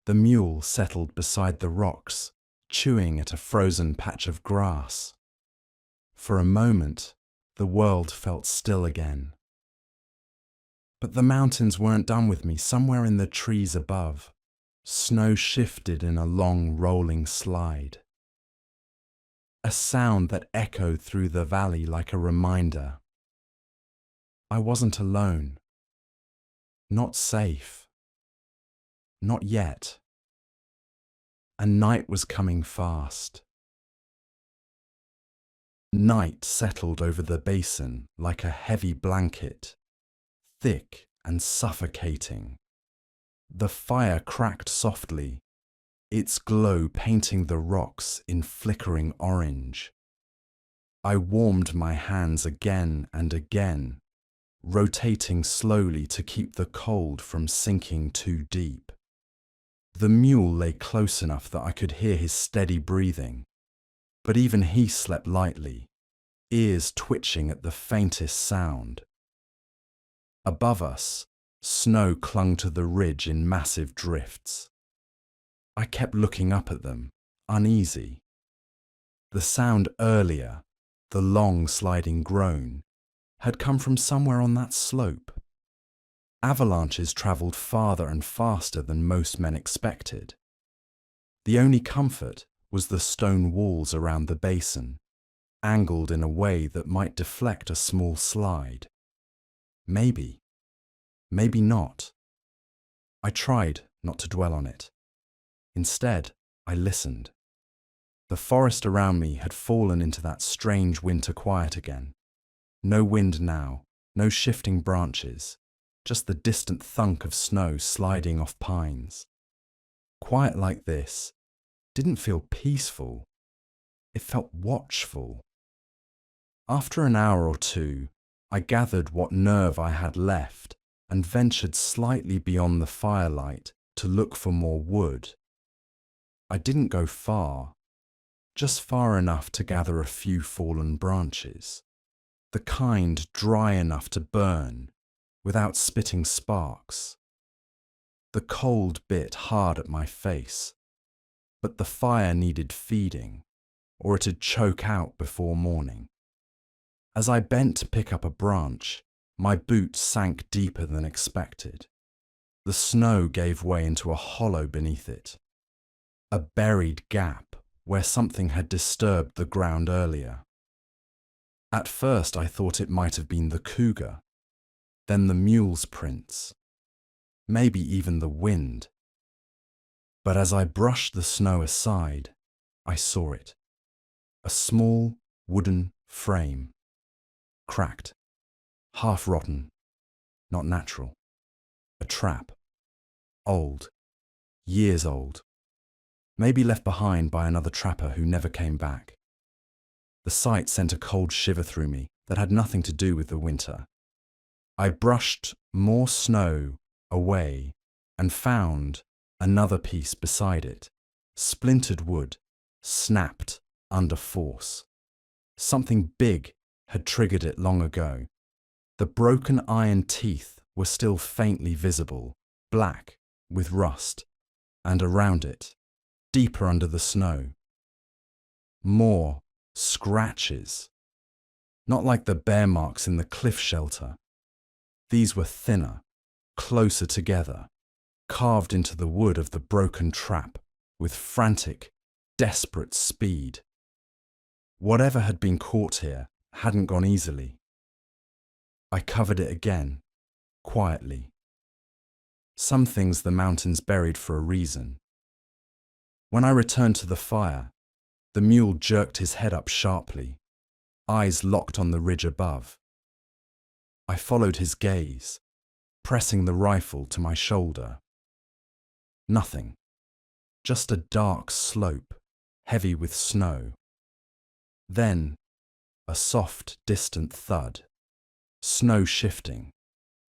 The mule settled beside the rocks, chewing at a frozen patch of grass. For a moment, the world felt still again. But the mountains weren't done with me. Somewhere in the trees above, snow shifted in a long rolling slide. A sound that echoed through the valley like a reminder. I wasn't alone. Not safe. Not yet. And night was coming fast. Night settled over the basin like a heavy blanket, thick and suffocating. The fire cracked softly, its glow painting the rocks in flickering orange. I warmed my hands again and again, rotating slowly to keep the cold from sinking too deep. The mule lay close enough that I could hear his steady breathing, but even he slept lightly, ears twitching at the faintest sound. Above us, snow clung to the ridge in massive drifts. I kept looking up at them, uneasy. The sound earlier, the long sliding groan, had come from somewhere on that slope. Avalanches travelled farther and faster than most men expected. The only comfort was the stone walls around the basin, angled in a way that might deflect a small slide. Maybe. Maybe not. I tried not to dwell on it. Instead, I listened. The forest around me had fallen into that strange winter quiet again. No wind now, no shifting branches, just the distant thunk of snow sliding off pines. Quiet like this didn't feel peaceful. It felt watchful. After an hour or two, I gathered what nerve I had left and ventured slightly beyond the firelight to look for more wood. I didn't go far, just far enough to gather a few fallen branches, the kind dry enough to burn without spitting sparks. The cold bit hard at my face, but the fire needed feeding, or it'd choke out before morning. As I bent to pick up a branch, my boot sank deeper than expected. The snow gave way into a hollow beneath it, a buried gap where something had disturbed the ground earlier. At first I thought it might have been the cougar, then the mule's prints, maybe even the wind. But as I brushed the snow aside, I saw it. A small wooden frame, cracked, half rotten, not natural. A trap, old, years old, maybe left behind by another trapper who never came back. The sight sent a cold shiver through me that had nothing to do with the winter. I brushed more snow away and found another piece beside it, splintered wood, snapped under force. Something big had triggered it long ago. The broken iron teeth were still faintly visible, black with rust, and around it, deeper under the snow, more scratches. Not like the bear marks in the cliff shelter. These were thinner, closer together, carved into the wood of the broken trap with frantic, desperate speed. Whatever had been caught here hadn't gone easily. I covered it again, quietly. Some things the mountains buried for a reason. When I returned to the fire, the mule jerked his head up sharply, eyes locked on the ridge above. I followed his gaze, pressing the rifle to my shoulder. Nothing, just a dark slope, heavy with snow. Then, a soft, distant thud. Snow shifting.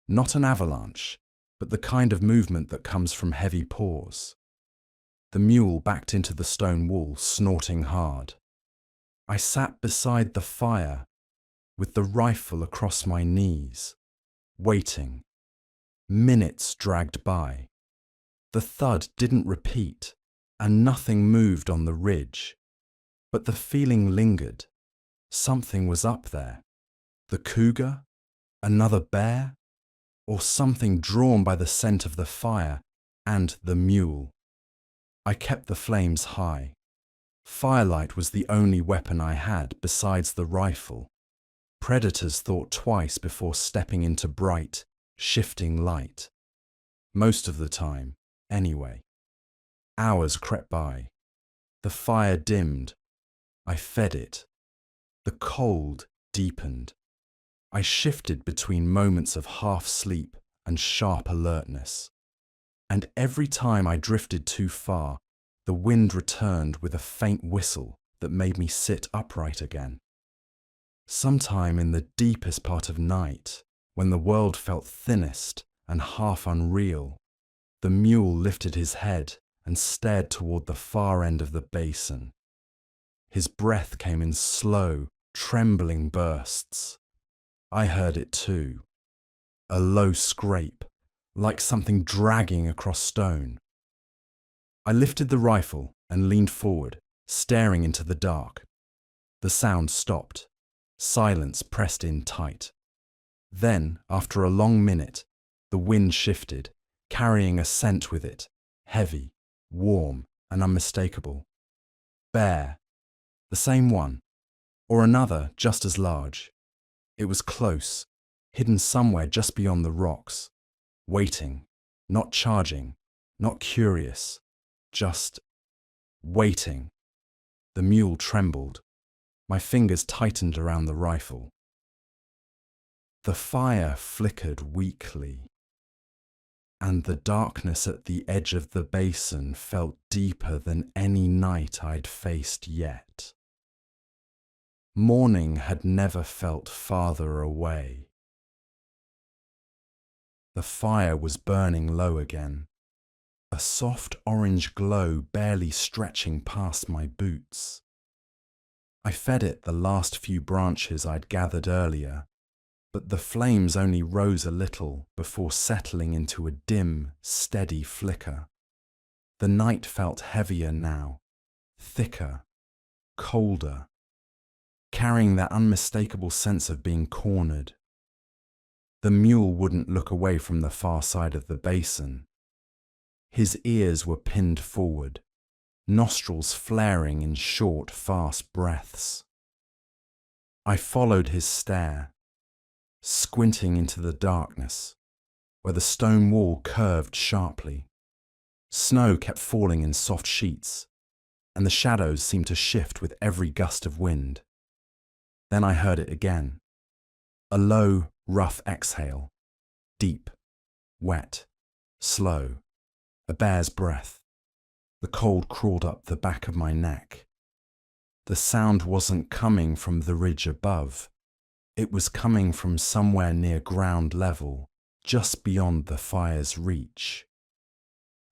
Not an avalanche, but the kind of movement that comes from heavy paws. The mule backed into the stone wall, snorting hard. I sat beside the fire, with the rifle across my knees, waiting. Minutes dragged by. The thud didn't repeat, and nothing moved on the ridge. But the feeling lingered. Something was up there. The cougar? Another bear? Or something drawn by the scent of the fire and the mule. I kept the flames high. Firelight was the only weapon I had besides the rifle. Predators thought twice before stepping into bright, shifting light. Most of the time, anyway. Hours crept by. The fire dimmed. I fed it. The cold deepened. I shifted between moments of half sleep and sharp alertness. And every time I drifted too far, the wind returned with a faint whistle that made me sit upright again. Sometime in the deepest part of night, when the world felt thinnest and half unreal, the mule lifted his head and stared toward the far end of the basin. His breath came in slow, trembling bursts. I heard it too. A low scrape, like something dragging across stone. I lifted the rifle and leaned forward, staring into the dark. The sound stopped. Silence pressed in tight. Then, after a long minute, the wind shifted, carrying a scent with it, heavy, warm, and unmistakable. Bear. The same one, or another just as large. It was close, hidden somewhere just beyond the rocks, waiting, not charging, not curious, just waiting. The mule trembled. My fingers tightened around the rifle. The fire flickered weakly, and the darkness at the edge of the basin felt deeper than any night I'd faced yet. Morning had never felt farther away. The fire was burning low again, a soft orange glow barely stretching past my boots. I fed it the last few branches I'd gathered earlier, but the flames only rose a little before settling into a dim, steady flicker. The night felt heavier now, thicker, colder, carrying that unmistakable sense of being cornered. The mule wouldn't look away from the far side of the basin. His ears were pinned forward, nostrils flaring in short, fast breaths. I followed his stare, squinting into the darkness, where the stone wall curved sharply. Snow kept falling in soft sheets, and the shadows seemed to shift with every gust of wind. Then I heard it again. A low, rough exhale, deep, wet, slow, a bear's breath. The cold crawled up the back of my neck. The sound wasn't coming from the ridge above. It was coming from somewhere near ground level, just beyond the fire's reach.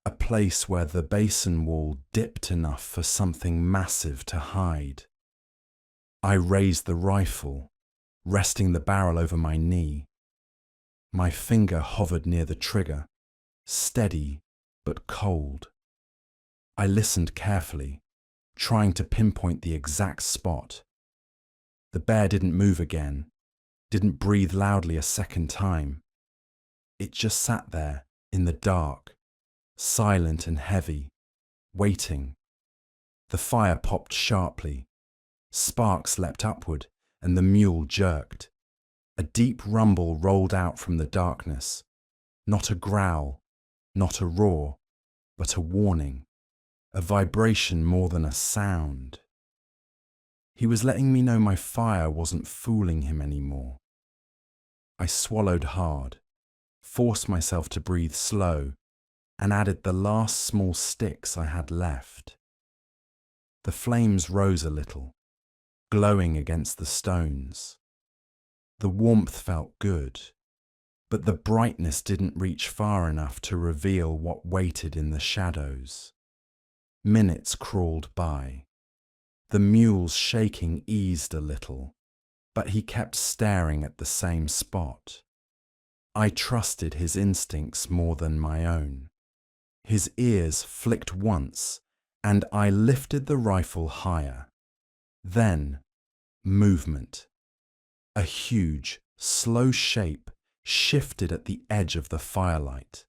A place where the basin wall dipped enough for something massive to hide. I raised the rifle, resting the barrel over my knee. My finger hovered near the trigger, steady but cold. I listened carefully, trying to pinpoint the exact spot. The bear didn't move again, didn't breathe loudly a second time. It just sat there in the dark, silent and heavy, waiting. The fire popped sharply. Sparks leapt upward, and the mule jerked. A deep rumble rolled out from the darkness. Not a growl, not a roar, but a warning. A vibration more than a sound. He was letting me know my fire wasn't fooling him anymore. I swallowed hard, forced myself to breathe slow, and added the last small sticks I had left. The flames rose a little, glowing against the stones. The warmth felt good, but the brightness didn't reach far enough to reveal what waited in the shadows. Minutes crawled by. The mule's shaking eased a little, but he kept staring at the same spot. I trusted his instincts more than my own. His ears flicked once, and I lifted the rifle higher. Then, movement. A huge, slow shape shifted at the edge of the firelight.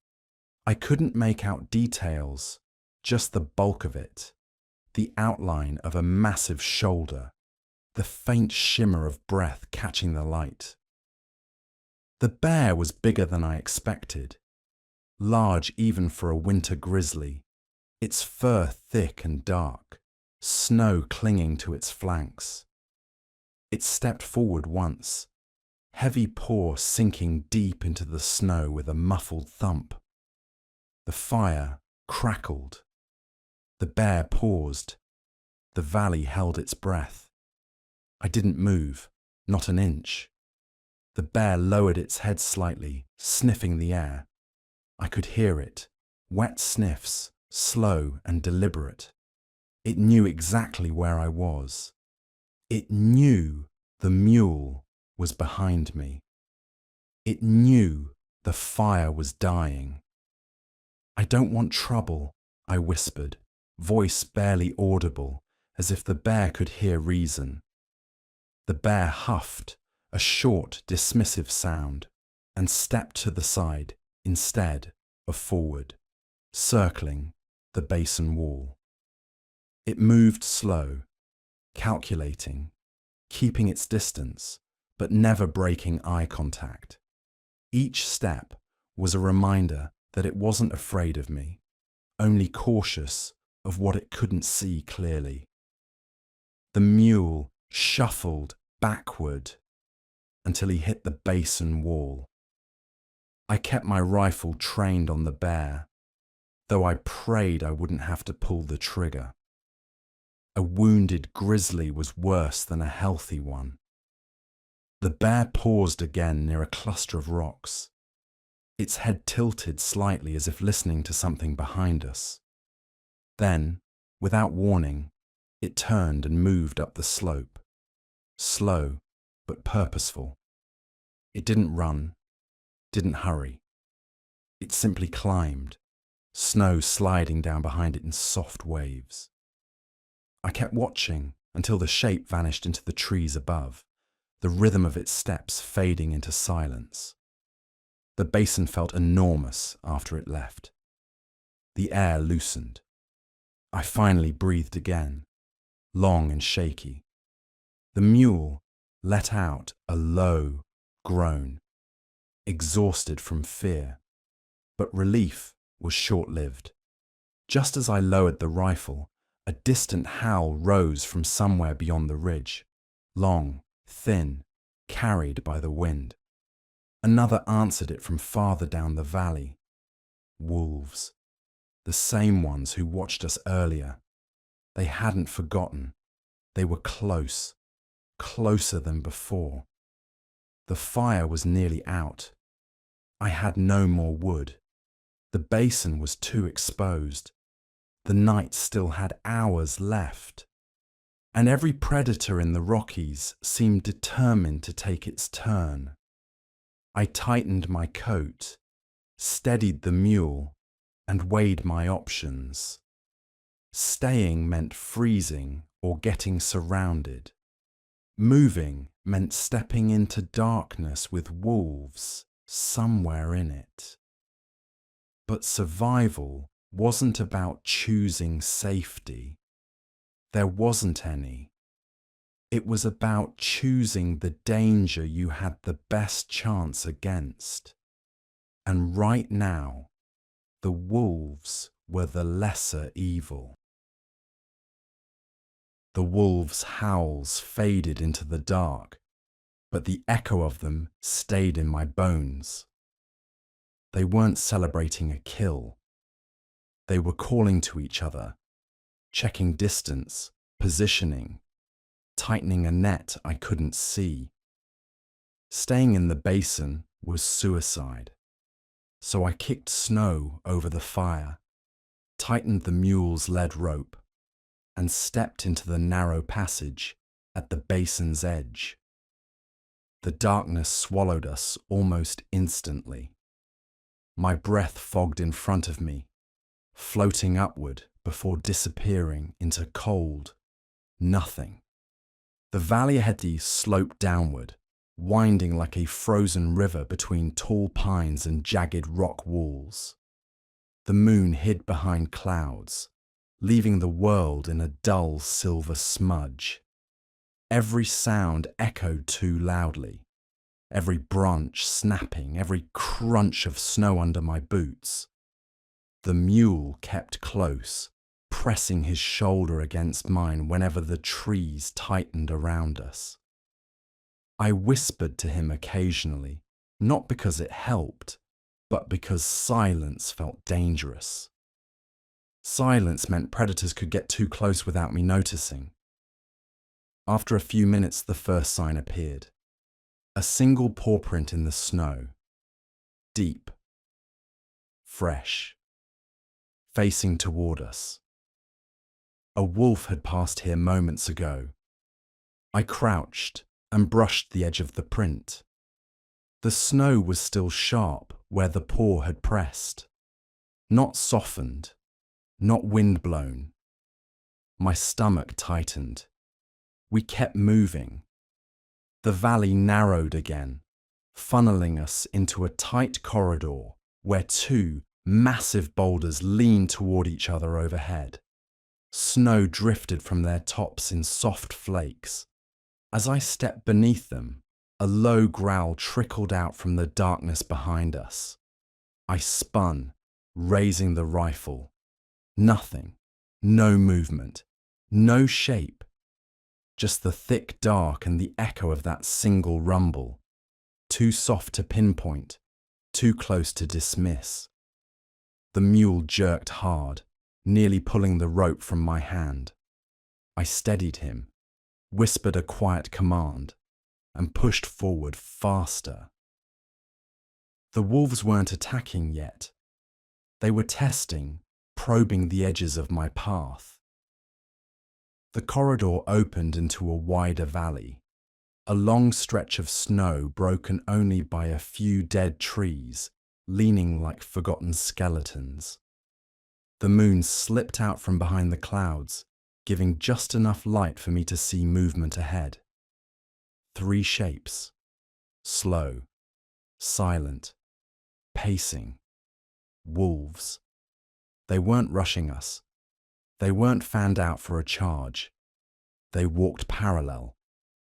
I couldn't make out details, just the bulk of it, the outline of a massive shoulder, the faint shimmer of breath catching the light. The bear was bigger than I expected, large even for a winter grizzly, its fur thick and dark, snow clinging to its flanks. It stepped forward once, heavy paw sinking deep into the snow with a muffled thump. The fire crackled. The bear paused. The valley held its breath. I didn't move, not an inch. The bear lowered its head slightly, sniffing the air. I could hear it, wet sniffs, slow and deliberate. It knew exactly where I was. It knew the mule was behind me. It knew the fire was dying. "I don't want trouble," I whispered, voice barely audible, as if the bear could hear reason. The bear huffed, a short, dismissive sound, and stepped to the side instead of forward, circling the basin wall. It moved slow, calculating, keeping its distance, but never breaking eye contact. Each step was a reminder that it wasn't afraid of me, only cautious of what it couldn't see clearly. The mule shuffled backward until he hit the basin wall. I kept my rifle trained on the bear, though I prayed I wouldn't have to pull the trigger. A wounded grizzly was worse than a healthy one. The bear paused again near a cluster of rocks. Its head tilted slightly as if listening to something behind us. Then, without warning, it turned and moved up the slope. Slow, but purposeful. It didn't run, didn't hurry. It simply climbed, snow sliding down behind it in soft waves. I kept watching until the shape vanished into the trees above, the rhythm of its steps fading into silence. The basin felt enormous after it left. The air loosened. I finally breathed again, long and shaky. The mule let out a low groan, exhausted from fear, but relief was short-lived. Just as I lowered the rifle, a distant howl rose from somewhere beyond the ridge, long, thin, carried by the wind. Another answered it from farther down the valley. Wolves, the same ones who watched us earlier. They hadn't forgotten. They were close, closer than before. The fire was nearly out. I had no more wood. The basin was too exposed. The night still had hours left. and every predator in the Rockies seemed determined to take its turn. I tightened my coat, steadied the mule, and weighed my options. Staying meant freezing or getting surrounded. Moving meant stepping into darkness with wolves somewhere in it. But survival wasn't about choosing safety. There wasn't any. It was about choosing the danger you had the best chance against. And right now, the wolves were the lesser evil. The wolves' howls faded into the dark, but the echo of them stayed in my bones. They weren't celebrating a kill. They were calling to each other, checking distance, positioning, tightening a net I couldn't see. Staying in the basin was suicide, so I kicked snow over the fire, tightened the mule's lead rope, and stepped into the narrow passage at the basin's edge. The darkness swallowed us almost instantly. My breath fogged in front of me, floating upward before disappearing into cold nothing. The valley ahead sloped downward, winding like a frozen river between tall pines and jagged rock walls. The moon hid behind clouds, leaving the world in a dull silver smudge. Every sound echoed too loudly, every branch snapping, every crunch of snow under my boots. The mule kept close, pressing his shoulder against mine whenever the trees tightened around us. I whispered to him occasionally, not because it helped, but because silence felt dangerous. Silence meant predators could get too close without me noticing. After a few minutes, the first sign appeared. A single paw print in the snow. Deep. Fresh. Facing toward us. A wolf had passed here moments ago. I crouched and brushed the edge of the print. The snow was still sharp where the paw had pressed. Not softened. Not wind-blown. My stomach tightened. We kept moving. The valley narrowed again, funneling us into a tight corridor where two massive boulders leaned toward each other overhead. Snow drifted from their tops in soft flakes. As I stepped beneath them, a low growl trickled out from the darkness behind us. I spun, raising the rifle. Nothing, no movement, no shape, just the thick dark and the echo of that single rumble, too soft to pinpoint, too close to dismiss. The mule jerked hard, nearly pulling the rope from my hand. I steadied him, whispered a quiet command, and pushed forward faster. The wolves weren't attacking yet. They were testing, probing the edges of my path. The corridor opened into a wider valley, a long stretch of snow broken only by a few dead trees, leaning like forgotten skeletons. The moon slipped out from behind the clouds, giving just enough light for me to see movement ahead. 3 shapes, slow, silent, pacing, wolves. They weren't rushing us. They weren't fanned out for a charge. They walked parallel,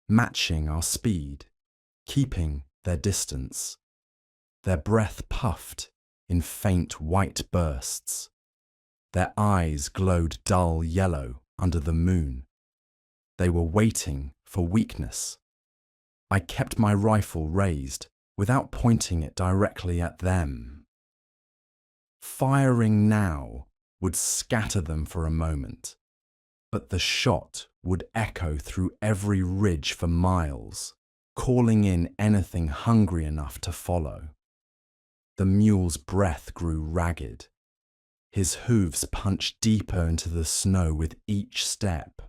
matching our speed, keeping their distance. Their breath puffed in faint white bursts. Their eyes glowed dull yellow under the moon. They were waiting for weakness. I kept my rifle raised without pointing it directly at them. Firing now would scatter them for a moment, but the shot would echo through every ridge for miles, calling in anything hungry enough to follow. The mule's breath grew ragged. His hooves punched deeper into the snow with each step.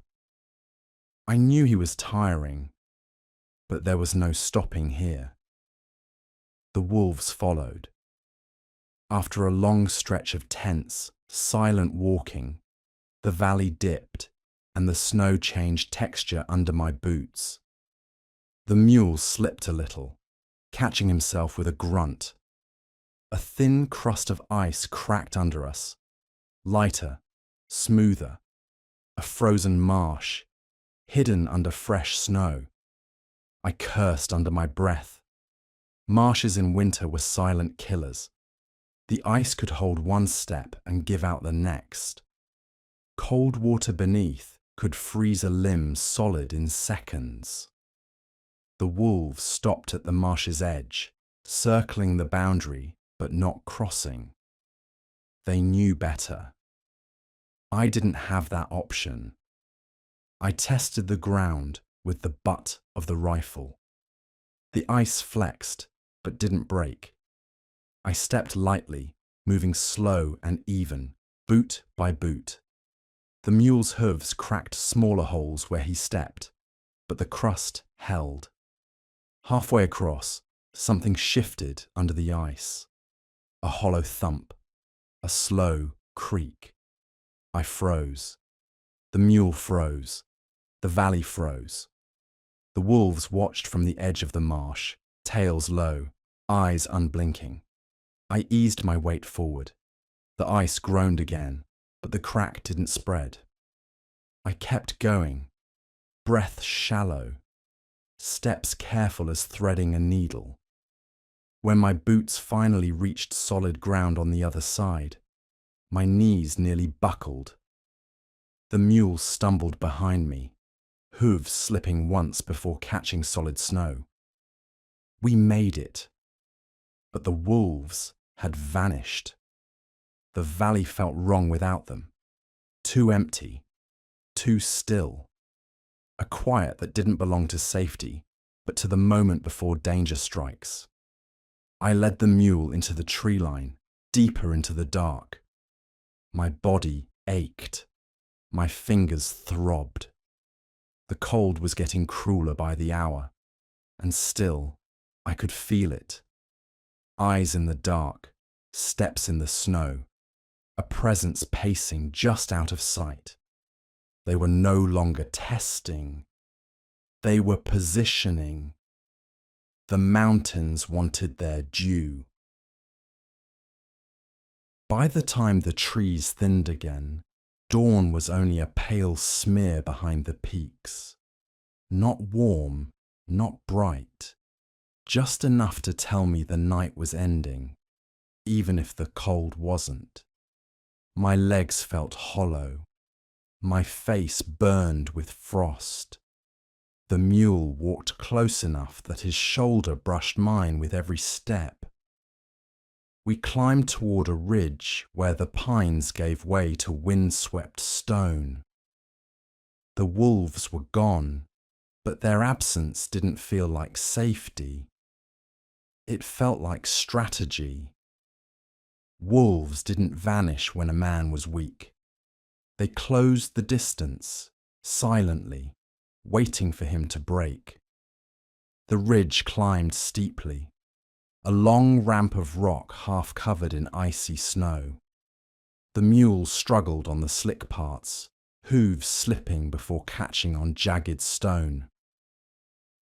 I knew he was tiring, but there was no stopping here. The wolves followed. After a long stretch of tense, silent walking, the valley dipped and the snow changed texture under my boots. The mule slipped a little, catching himself with a grunt. A thin crust of ice cracked under us, lighter, smoother, a frozen marsh, hidden under fresh snow. I cursed under my breath. Marshes in winter were silent killers. The ice could hold one step and give out the next. Cold water beneath could freeze a limb solid in seconds. The wolves stopped at the marsh's edge, circling the boundary but not crossing. They knew better. I didn't have that option. I tested the ground with the butt of the rifle. The ice flexed but didn't break. I stepped lightly, moving slow and even, boot by boot. The mule's hooves cracked smaller holes where he stepped, but the crust held. Halfway across, something shifted under the ice. A hollow thump, a slow creak. I froze. The mule froze. The valley froze. The wolves watched from the edge of the marsh, tails low, eyes unblinking. I eased my weight forward. The ice groaned again, but the crack didn't spread. I kept going, breath shallow, steps careful as threading a needle. When my boots finally reached solid ground on the other side, my knees nearly buckled. The mule stumbled behind me, hooves slipping once before catching solid snow. We made it, but the wolves had vanished. The valley felt wrong without them, too empty, too still. A quiet that didn't belong to safety, but to the moment before danger strikes. I led the mule into the tree line, deeper into the dark. My body ached. My fingers throbbed. The cold was getting crueler by the hour, and still I could feel it. Eyes in the dark, steps in the snow, a presence pacing just out of sight. They were no longer testing. They were positioning. The mountains wanted their due. By the time the trees thinned again, dawn was only a pale smear behind the peaks. Not warm, not bright, just enough to tell me the night was ending, even if the cold wasn't. My legs felt hollow. My face burned with frost. The mule walked close enough that his shoulder brushed mine with every step. We climbed toward a ridge where the pines gave way to wind-swept stone. The wolves were gone, but their absence didn't feel like safety. It felt like strategy. Wolves didn't vanish when a man was weak. They closed the distance, silently, waiting for him to break. The ridge climbed steeply, a long ramp of rock half covered in icy snow. The mule struggled on the slick parts, hooves slipping before catching on jagged stone.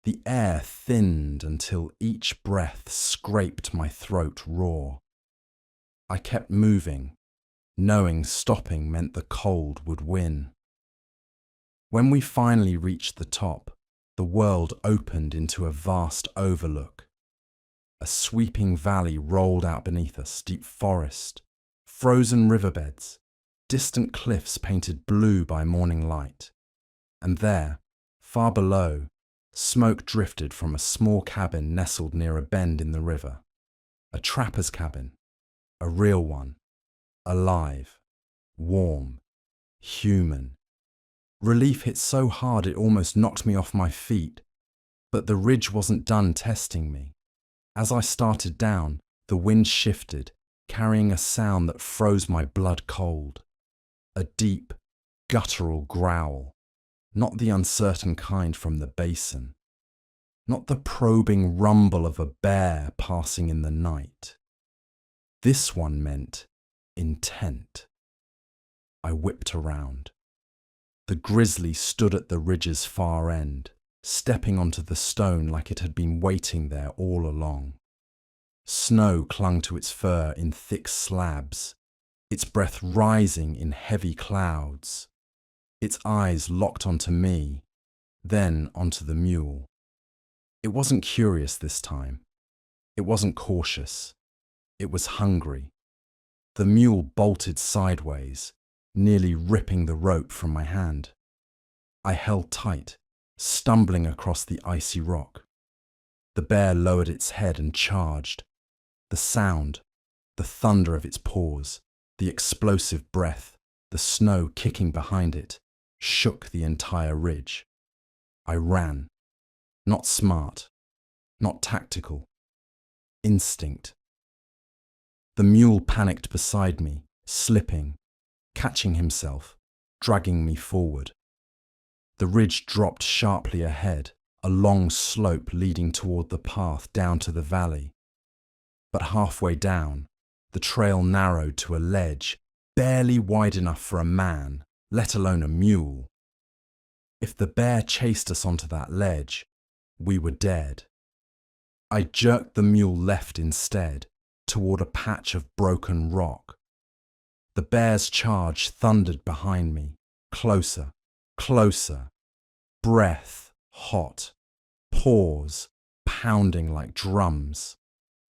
The air thinned until each breath scraped my throat raw. I kept moving, knowing stopping meant the cold would win. When we finally reached the top, the world opened into a vast overlook. A sweeping valley rolled out beneath us, deep forest, frozen riverbeds, distant cliffs painted blue by morning light. And there, far below, smoke drifted from a small cabin nestled near a bend in the river. A trapper's cabin, a real one, alive, warm, human. Relief hit so hard it almost knocked me off my feet, but the ridge wasn't done testing me. As I started down, the wind shifted, carrying a sound that froze my blood cold. A deep, guttural growl. Not the uncertain kind from the basin, not the probing rumble of a bear passing in the night. This one meant intent. I whipped around. The grizzly stood at the ridge's far end, stepping onto the stone like it had been waiting there all along. Snow clung to its fur in thick slabs, its breath rising in heavy clouds. Its eyes locked onto me, then onto the mule. It wasn't curious this time. It wasn't cautious. It was hungry. The mule bolted sideways, nearly ripping the rope from my hand. I held tight, stumbling across the icy rock. The bear lowered its head and charged. The sound, the thunder of its paws, the explosive breath, the snow kicking behind it, shook the entire ridge. I ran. Not smart, not tactical. Instinct. The mule panicked beside me, slipping, catching himself, dragging me forward. The ridge dropped sharply ahead, a long slope leading toward the path down to the valley. But halfway down, the trail narrowed to a ledge barely wide enough for a man, let alone a mule. If the bear chased us onto that ledge, we were dead. I jerked the mule left instead, toward a patch of broken rock. The bear's charge thundered behind me, closer, closer. Breath hot, paws pounding like drums.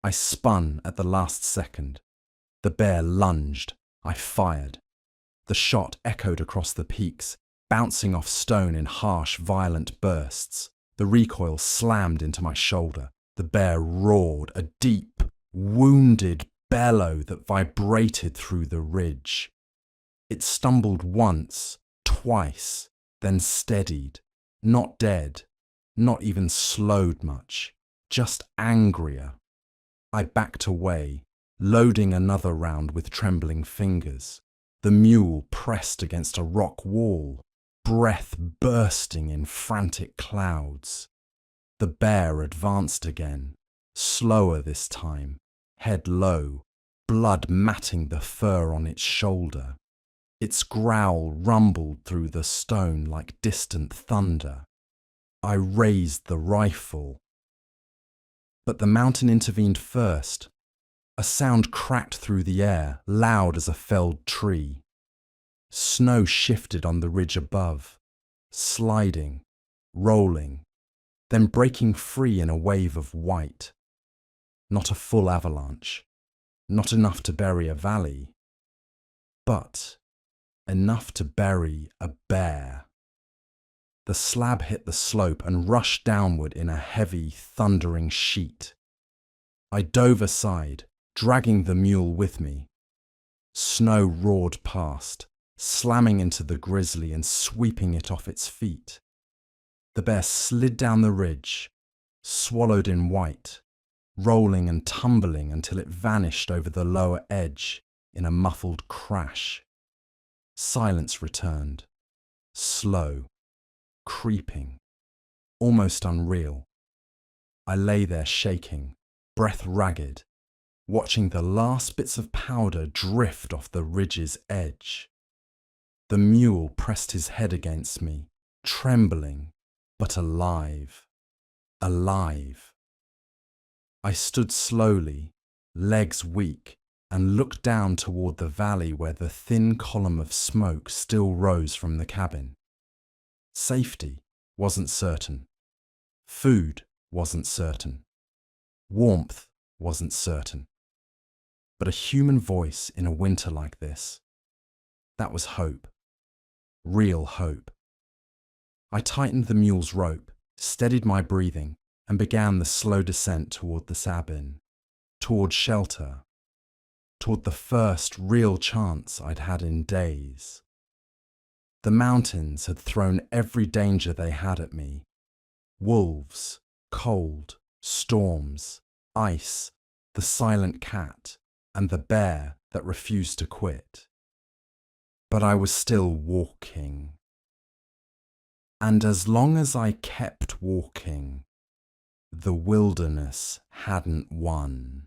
I spun at the last second. The bear lunged. I fired. The shot echoed across the peaks, bouncing off stone in harsh, violent bursts. The recoil slammed into my shoulder. The bear roared, a deep, wounded bellow that vibrated through the ridge. It stumbled once, twice, then steadied. Not dead, not even slowed much, just angrier. I backed away, loading another round with trembling fingers. The mule pressed against a rock wall, breath bursting in frantic clouds. The bear advanced again, slower this time, head low, blood matting the fur on its shoulder. Its growl rumbled through the stone like distant thunder. I raised the rifle. But the mountain intervened first. A sound cracked through the air, loud as a felled tree. Snow shifted on the ridge above, sliding, rolling, then breaking free in a wave of white. Not a full avalanche, not enough to bury a valley, but enough to bury a bear. The slab hit the slope and rushed downward in a heavy, thundering sheet. I dove aside, dragging the mule with me. Snow roared past, slamming into the grizzly and sweeping it off its feet. The bear slid down the ridge, swallowed in white, rolling and tumbling until it vanished over the lower edge in a muffled crash. Silence returned, slow, creeping, almost unreal. I lay there shaking, breath ragged, watching the last bits of powder drift off the ridge's edge. The mule pressed his head against me, trembling, but alive. Alive. I stood slowly, legs weak, and looked down toward the valley where the thin column of smoke still rose from the cabin. Safety wasn't certain. Food wasn't certain. Warmth wasn't certain. But a human voice in a winter like this, that was hope. Real hope. I tightened the mule's rope, steadied my breathing, and began the slow descent toward the cabin, toward shelter, toward the first real chance I'd had in days. The mountains had thrown every danger they had at me. Wolves, cold, storms, ice, the silent cat, and the bear that refused to quit. But I was still walking. And as long as I kept walking, the wilderness hadn't won.